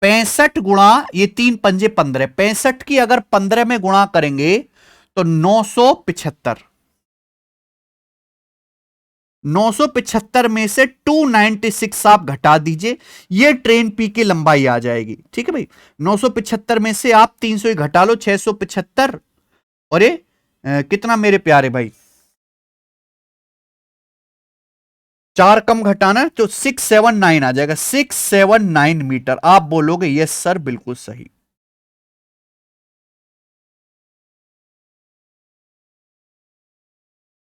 [SPEAKER 1] 65 गुणा ये 3 पंजे 15। 65 की अगर 15 में गुणा करेंगे तो 975। 975 में से 296 आप घटा दीजिए, ये ट्रेन पी की लंबाई आ जाएगी। ठीक है भाई, 975 में से आप 300 ही घटा लो, 675 और ये कितना मेरे प्यारे भाई? 4 कम घटाना तो 679 आ जाएगा। 679 मीटर। आप बोलोगे यस सर बिल्कुल सही।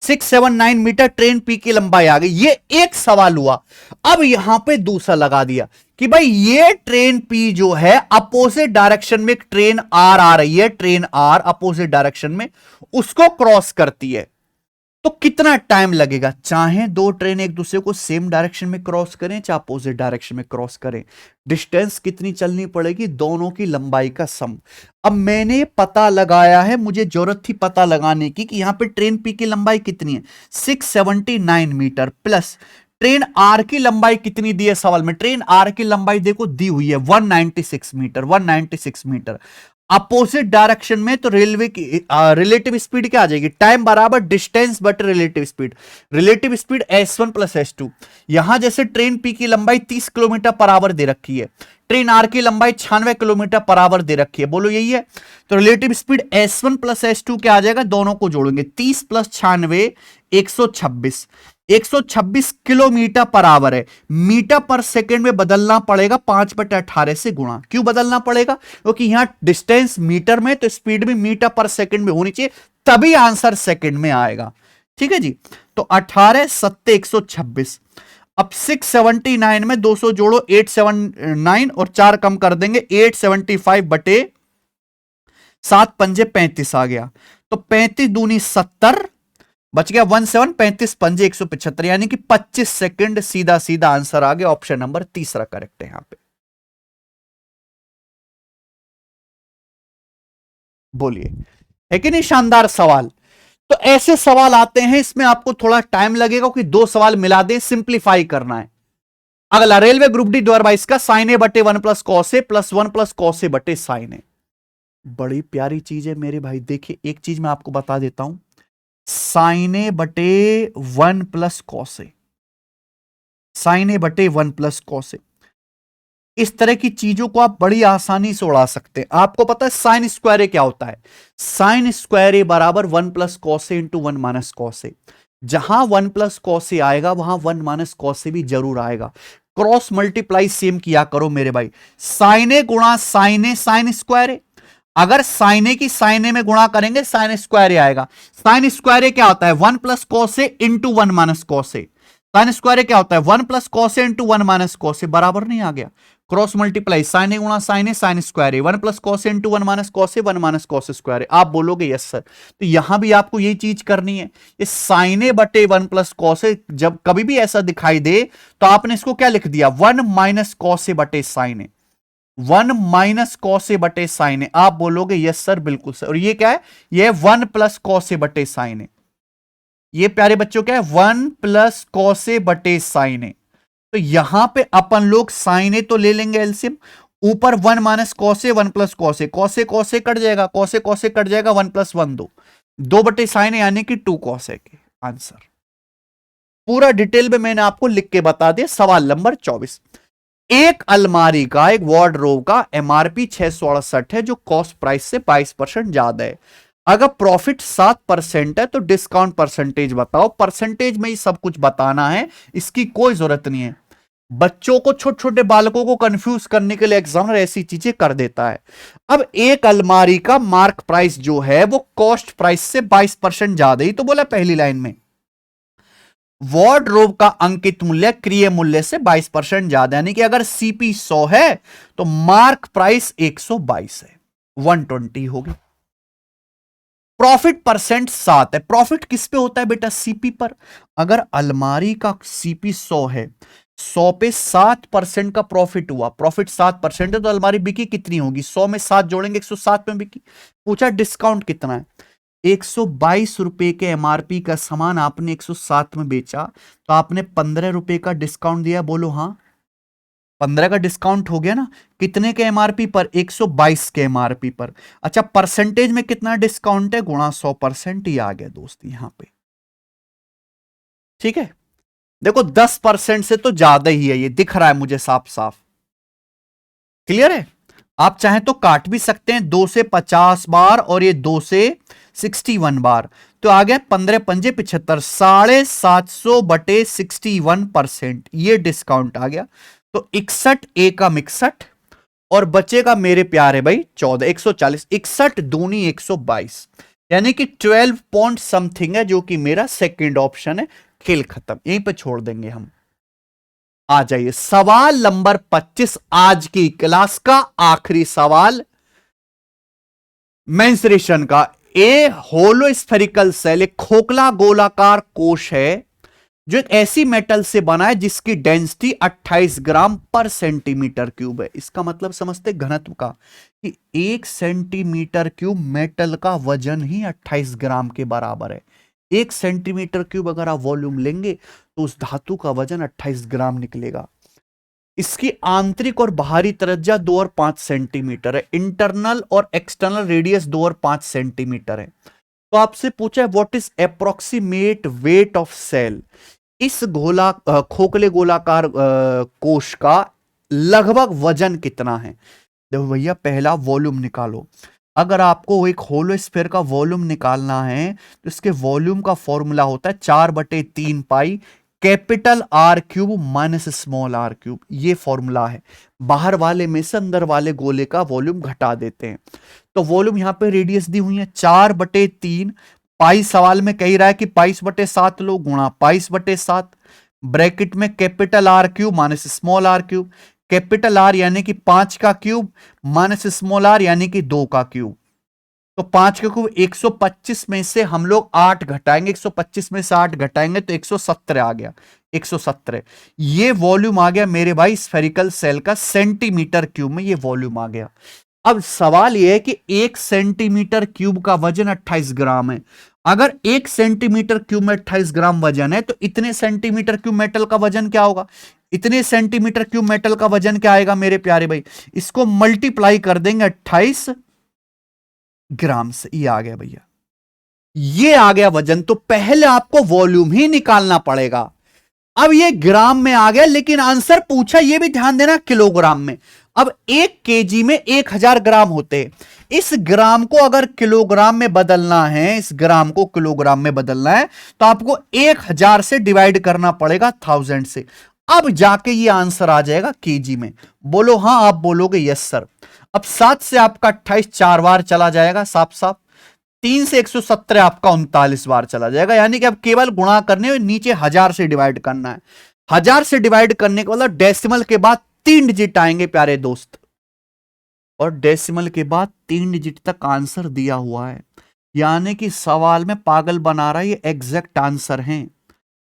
[SPEAKER 1] 679 मीटर ट्रेन पी की लंबाई आ गई। ये एक सवाल हुआ। अब यहां पे दूसरा लगा दिया कि भाई ये ट्रेन पी जो है अपोजिट डायरेक्शन में एक ट्रेन आर आ रही है, ट्रेन आर अपोजिट डायरेक्शन में उसको क्रॉस करती है, तो कितना टाइम लगेगा? चाहे दो ट्रेन एक दूसरे को सेम डायरेक्शन में क्रॉस करें चाहे अपोजिट डायरेक्शन में क्रॉस करें, डिस्टेंस कितनी चलनी पड़ेगी? दोनों की लंबाई का सम। अब मैंने पता लगाया है, मुझे जरूरत थी पता लगाने की कि यहां पे ट्रेन पी की लंबाई कितनी है, 679 मीटर प्लस ट्रेन आर की लंबाई कितनी दी है सवाल में? ट्रेन आर की लंबाई देखो दी हुई है 196 मीटर, 196 मीटर। अपोजिट डायरेक्शन में तो रेलवे की रिलेटिव स्पीड क्या आ जाएगी? टाइम बराबर distance but relative speed. Relative speed S1 plus S2। यहां जैसे ट्रेन पी की लंबाई 30 किलोमीटर पर आवर दे रखी है, ट्रेन आर की लंबाई 96 किलोमीटर पर आवर दे रखी है, बोलो यही है? तो relative speed S1 plus S2 क्या आ जाएगा? दोनों को जोड़ेंगे, 30 प्लस 96 126। 126 किलोमीटर पर आवर है, मीटर पर सेकंड में बदलना पड़ेगा 5/18 से गुणा। क्यों बदलना पड़ेगा? क्योंकि यहां डिस्टेंस मीटर में तो स्पीड भी मीटर पर सेकंड में होनी चाहिए, तभी आंसर सेकंड में आएगा। ठीक है जी। तो 18 7 126। अब 679 में 200 जोड़ो, 879 और 4 कम कर देंगे, 875 बटे 7 पंजे 35 आ गया। तो 35 दूनी 70 बच गया 17, 35 पंजे 175, यानी कि 25 सेकंड। सीधा सीधा आंसर आ गया, ऑप्शन नंबर तीसरा करेक्ट है यहां पे। बोलिए, है कि नहीं शानदार सवाल? तो ऐसे सवाल आते हैं, इसमें आपको थोड़ा टाइम लगेगा कि दो सवाल मिला दें, सिंप्लीफाई करना है। अगला रेलवे ग्रुप डी 2022 का साइन ए बटे 1 plus cos A plus 1 plus cos A बटे साइन ए। बड़ी प्यारी चीज है मेरे भाई। देखिए एक चीज मैं आपको बता देता हूं, साइन ए बटे 1 प्लस कॉस ए, साइन ए बटे 1 प्लस कॉस ए, इस तरह की चीजों को आप बड़ी आसानी से उड़ा सकते हैं। आपको पता है साइन स्क्वायर ए क्या होता है? साइन स्क्वायर ए बराबर 1 plus cos A into 1 minus cos A. जहां 1 प्लस कॉस ए आएगा वहां 1 माइनस कॉस ए भी जरूर आएगा। क्रॉस मल्टीप्लाई सेम किया करो मेरे भाई। साइन ए गुणा साइन ए, साइन स्क्वायर ए। अगर साइन ए की साइन ए में गुणा करेंगे साइन स्क्वायर ए आएगा। साइन स्क्वायर ए क्या होता है? 1 plus cos A into 1 minus cos A. Sine square ए क्या होता है? 1 plus cos A into 1 minus cos A. बराबर नहीं आ गया? क्रॉस मल्टीप्लाई, साइन ए गुणा sign A, sine square A, 1 plus cos A into 1 minus cos A, 1 minus cos square ए। आप बोलोगे yes sir, तो यहां भी आपको यही चीज करनी है। ये साइन ए बटे 1 प्लस कॉस ए जब कभी भी ऐसा दिखाई दे तो आपने इसको क्या लिख दिया? 1 माइनस कॉस ए बटे sign A, 1 minus cos A बटे साइन ए। आप बोलोगे यस सर, बिल्कुल सर। और ये क्या है? ये 1 प्लस कॉस ए बटे साइन ए। ये प्यारे बच्चों क्या है? 1 प्लस कॉस ए बटे साइन ए। तो यहां पे अपन लोग साइन ए तो ले लेंगे एलसीएम, ऊपर 1 minus cos A, 1 plus cos A, cos A cut जाएगा, कॉस ए कट जाएगा, 1 प्लस 1 2 बटे साइन ए यानी कि 2 कॉस ए के आंसर। पूरा डिटेल में मैंने आपको लिख के बता दिया। सवाल नंबर 24। एक अलमारी का, एक वार्डरोब का एमआरपी 668 है जो कॉस्ट प्राइस से 22% ज्यादा है। अगर प्रॉफिट 7% है तो डिस्काउंट परसेंटेज बताओ। परसेंटेज में ही सब कुछ बताना है, इसकी कोई जरूरत नहीं है। बच्चों को, छोटे छोटे बालकों को कंफ्यूज करने के लिए एग्जामिनर ऐसी चीजें कर देता है। अब एक अलमारी का मार्क प्राइस जो है वो कॉस्ट प्राइस से 22% ज्यादा ही तो बोला पहली लाइन में। वार्डरोब का अंकित मूल्य क्रिय मूल्य से 22% ज्यादा, यानी कि अगर सीपी 100 है तो मार्क प्राइस 122 है, 120 होगी। प्रॉफिट परसेंट 7 है। प्रॉफिट किस पे होता है बेटा? सीपी पर। अगर अलमारी का सीपी 100 है, 100 पे 7% का प्रॉफिट हुआ, प्रॉफिट 7% है तो अलमारी बिकी कितनी होगी? 100 में 7 जोड़ेंगे 107 में बिकी। पूछा डिस्काउंट कितना है? 122 रुपए के एमआरपी का सामान आपने 107 में बेचा तो आपने 15 रुपए का डिस्काउंट दिया। बोलो हाँ, 15 का डिस्काउंट हो गया ना। कितने के एमआरपी पर? 122 के एमआरपी पर। अच्छा, परसेंटेज में कितना डिस्काउंट है? गुणा 100%। ही आ गया दोस्त यहां पे। ठीक है, देखो 10% से तो ज्यादा ही है, ये दिख रहा है मुझे साफ साफ। क्लियर है? आप चाहें तो काट भी सकते हैं, 2 से 50 बार और ये 2 से 61 बार, तो आ गया 15 पंजे 75, 750 बटे 61%। ये डिस्काउंट आ गया। तो 61 ए का 61 और बचेगा मेरे प्यारे भाई 14, 140, 61 दूनी 122, यानी कि 12 पॉइंट समथिंग है, जो कि मेरा सेकंड ऑप्शन है। खेल खत्म, यहीं पे छोड़ देंगे हम। आ जाइए सवाल नंबर 25, आज की क्लास का आखिरी सवाल मेंसुरेशन का। ए होलोस्फेरिकल सेल, एक खोखला गोलाकार कोश है जो एक ऐसी मेटल से बना है जिसकी डेंसिटी 28 ग्राम पर सेंटीमीटर क्यूब है। इसका मतलब समझते घनत्व का कि 1 सेंटीमीटर क्यूब मेटल का वजन ही 28 ग्राम के बराबर है। 1 सेंटीमीटर क्यूब अगर आप वॉल्यूम लेंगे तो उस धातु का वजन 28 ग्राम निकलेगा। इसकी आंतरिक और बाहरी त्रिज्या 2 और 5 सेंटीमीटर है। इंटरनल और एक्सटर्नल रेडियस 2 और 5 सेंटीमीटर है। तो आपसे पूछा है what is approximate weight of shell. इस खोखले गोलाकार कोश का लगभग वजन कितना है। देखो भैया, पहला वॉल्यूम निकालो। अगर आपको एक होलो स्फीयर का वॉल्यूम निकालना है तो इसके वॉल्यूम का फॉर्मूला होता है 4/3 pi capital R cube minus small r cube. ये फॉर्मूला है। बाहर वाले में से अंदर वाले गोले का वॉल्यूम घटा देते हैं। तो वॉल्यूम यहां पे रेडियस दी हुई है 4/3 पाई। सवाल में कह रहा है कि 22/7 लो, गुणा 22/7 ब्रैकेट में capital R cube minus small r cube. Capital R यानी कि 5 का क्यूब माइनस स्मॉल आर यानी कि 2 का क्यूब। तो 5 का क्यूब 125 में से हम लोग 8 घटाएंगे, 125 में से 8 घटाएंगे तो 117 आ गया। 117 ये वॉल्यूम आ गया मेरे भाई स्फेरिकल सेल का सेंटीमीटर क्यूब में। ये वॉल्यूम आ गया। अब सवाल यह है कि 1 सेंटीमीटर क्यूब का वजन 28 ग्राम है। अगर 1 सेंटीमीटर क्यूब में 28 ग्राम वजन है तो इतने सेंटीमीटर क्यूब मेटल का वजन क्या होगा। इतने सेंटीमीटर क्यूब मेटल का वजन क्या आएगा मेरे प्यारे भाई। इसको मल्टीप्लाई कर देंगे 28 ग्राम से। ये आ गया भैया, ये आ गया वजन। तो पहले आपको वॉल्यूम ही निकालना पड़ेगा। अब ये ग्राम में आ गया, लेकिन आंसर पूछा ये भी ध्यान देना किलोग्राम में। अब 1 केजी में 1000 ग्राम होते हैं। इस ग्राम को अगर किलोग्राम में बदलना है, इस ग्राम को किलोग्राम में बदलना है तो आपको 1000 से डिवाइड करना पड़ेगा 1000 से। अब जाके ये आंसर आ जाएगा केजी में। बोलो हाँ, आप बोलोगे यस सर। अब 7 से आपका 28 4 बार चला जाएगा, साफ साफ। 3 से 117 आपका 39 बार चला जाएगा। यानी कि अब केवल गुणा करने में नीचे 1000 से डिवाइड करना है। 1000 से डिवाइड करने के बाद डेसिमल के बाद 3 डिजिट आएंगे प्यारे दोस्त, और डेसिमल के बाद 3 डिजिट तक आंसर दिया हुआ है। यानी कि सवाल में पागल बना रहा है, ये एग्जैक्ट आंसर है।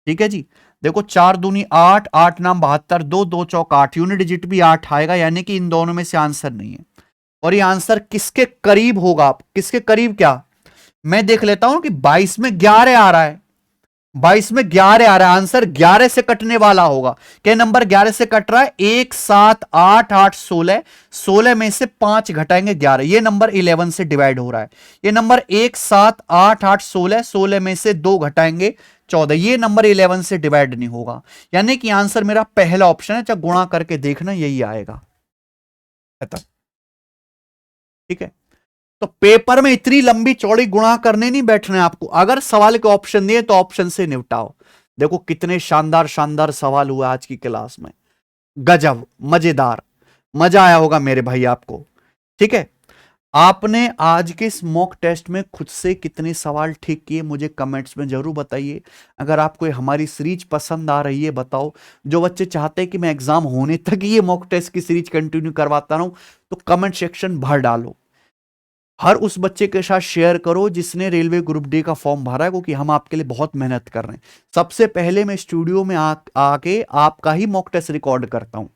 [SPEAKER 1] ठीक है जी। देखो 4 दूनी 8, 8 नाम 72, 2 2 चौक 8, यूनिट डिजिट भी 8 आएगा। यानी कि इन दोनों में से आंसर नहीं है। और ये आंसर किसके करीब होगा। किसके करीब क्या, मैं देख लेता हूं कि 22 में 11 आ रहा है। 22 में 11 आ रहा है। आंसर 11 से कटने वाला होगा। क्या नंबर 11 से कट रहा है। 1 7 8 8 16, 16 में से 5 घटाएंगे 11। ये नंबर 11 से डिवाइड हो रहा है। ये नंबर 1 7 8 8 16, 16 में से 2 घटाएंगे 14। ये नंबर 11 से डिवाइड नहीं होगा। यानी कि आंसर मेरा पहला ऑप्शन है। चाहे गुणा करके देखना, यही आएगा। ठीक है। तो पेपर में इतनी लंबी चौड़ी गुणा करने नहीं बैठना है आपको। अगर सवाल के ऑप्शन दिए तो ऑप्शन से निपटाओ। देखो कितने शानदार शानदार सवाल हुआ आज की क्लास में। गजब, मजेदार, मजा आया होगा मेरे भाई आपको। ठीक है। आपने आज के इस मॉक टेस्ट में खुद से कितने सवाल ठीक किए मुझे कमेंट्स में जरूर बताइए। अगर आपको हमारी सीरीज पसंद आ रही है बताओ। जो बच्चे चाहते हैं कि मैं एग्जाम होने तक ये मॉक टेस्ट की सीरीज कंटिन्यू करवाता रहूं तो कमेंट सेक्शन भर डालो। हर उस बच्चे के साथ शेयर करो जिसने रेलवे ग्रुप डी का फॉर्म भरा है, क्योंकि हम आपके लिए बहुत मेहनत कर रहे हैं। सबसे पहले मैं स्टूडियो में आके आपका ही मॉक टेस्ट रिकॉर्ड करता हूं।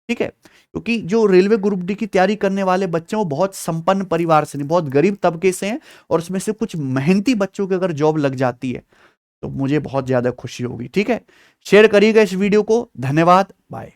[SPEAKER 1] ठीक है। क्योंकि जो रेलवे ग्रुप डी की तैयारी करने वाले बच्चे हैं वो बहुत संपन्न परिवार से नहीं, बहुत गरीब तबके से हैं। और उसमें से कुछ मेहनती बच्चों की अगर जॉब लग जाती है तो मुझे बहुत ज्यादा खुशी होगी। ठीक है। शेयर करिएगा इस वीडियो को। धन्यवाद। बाय।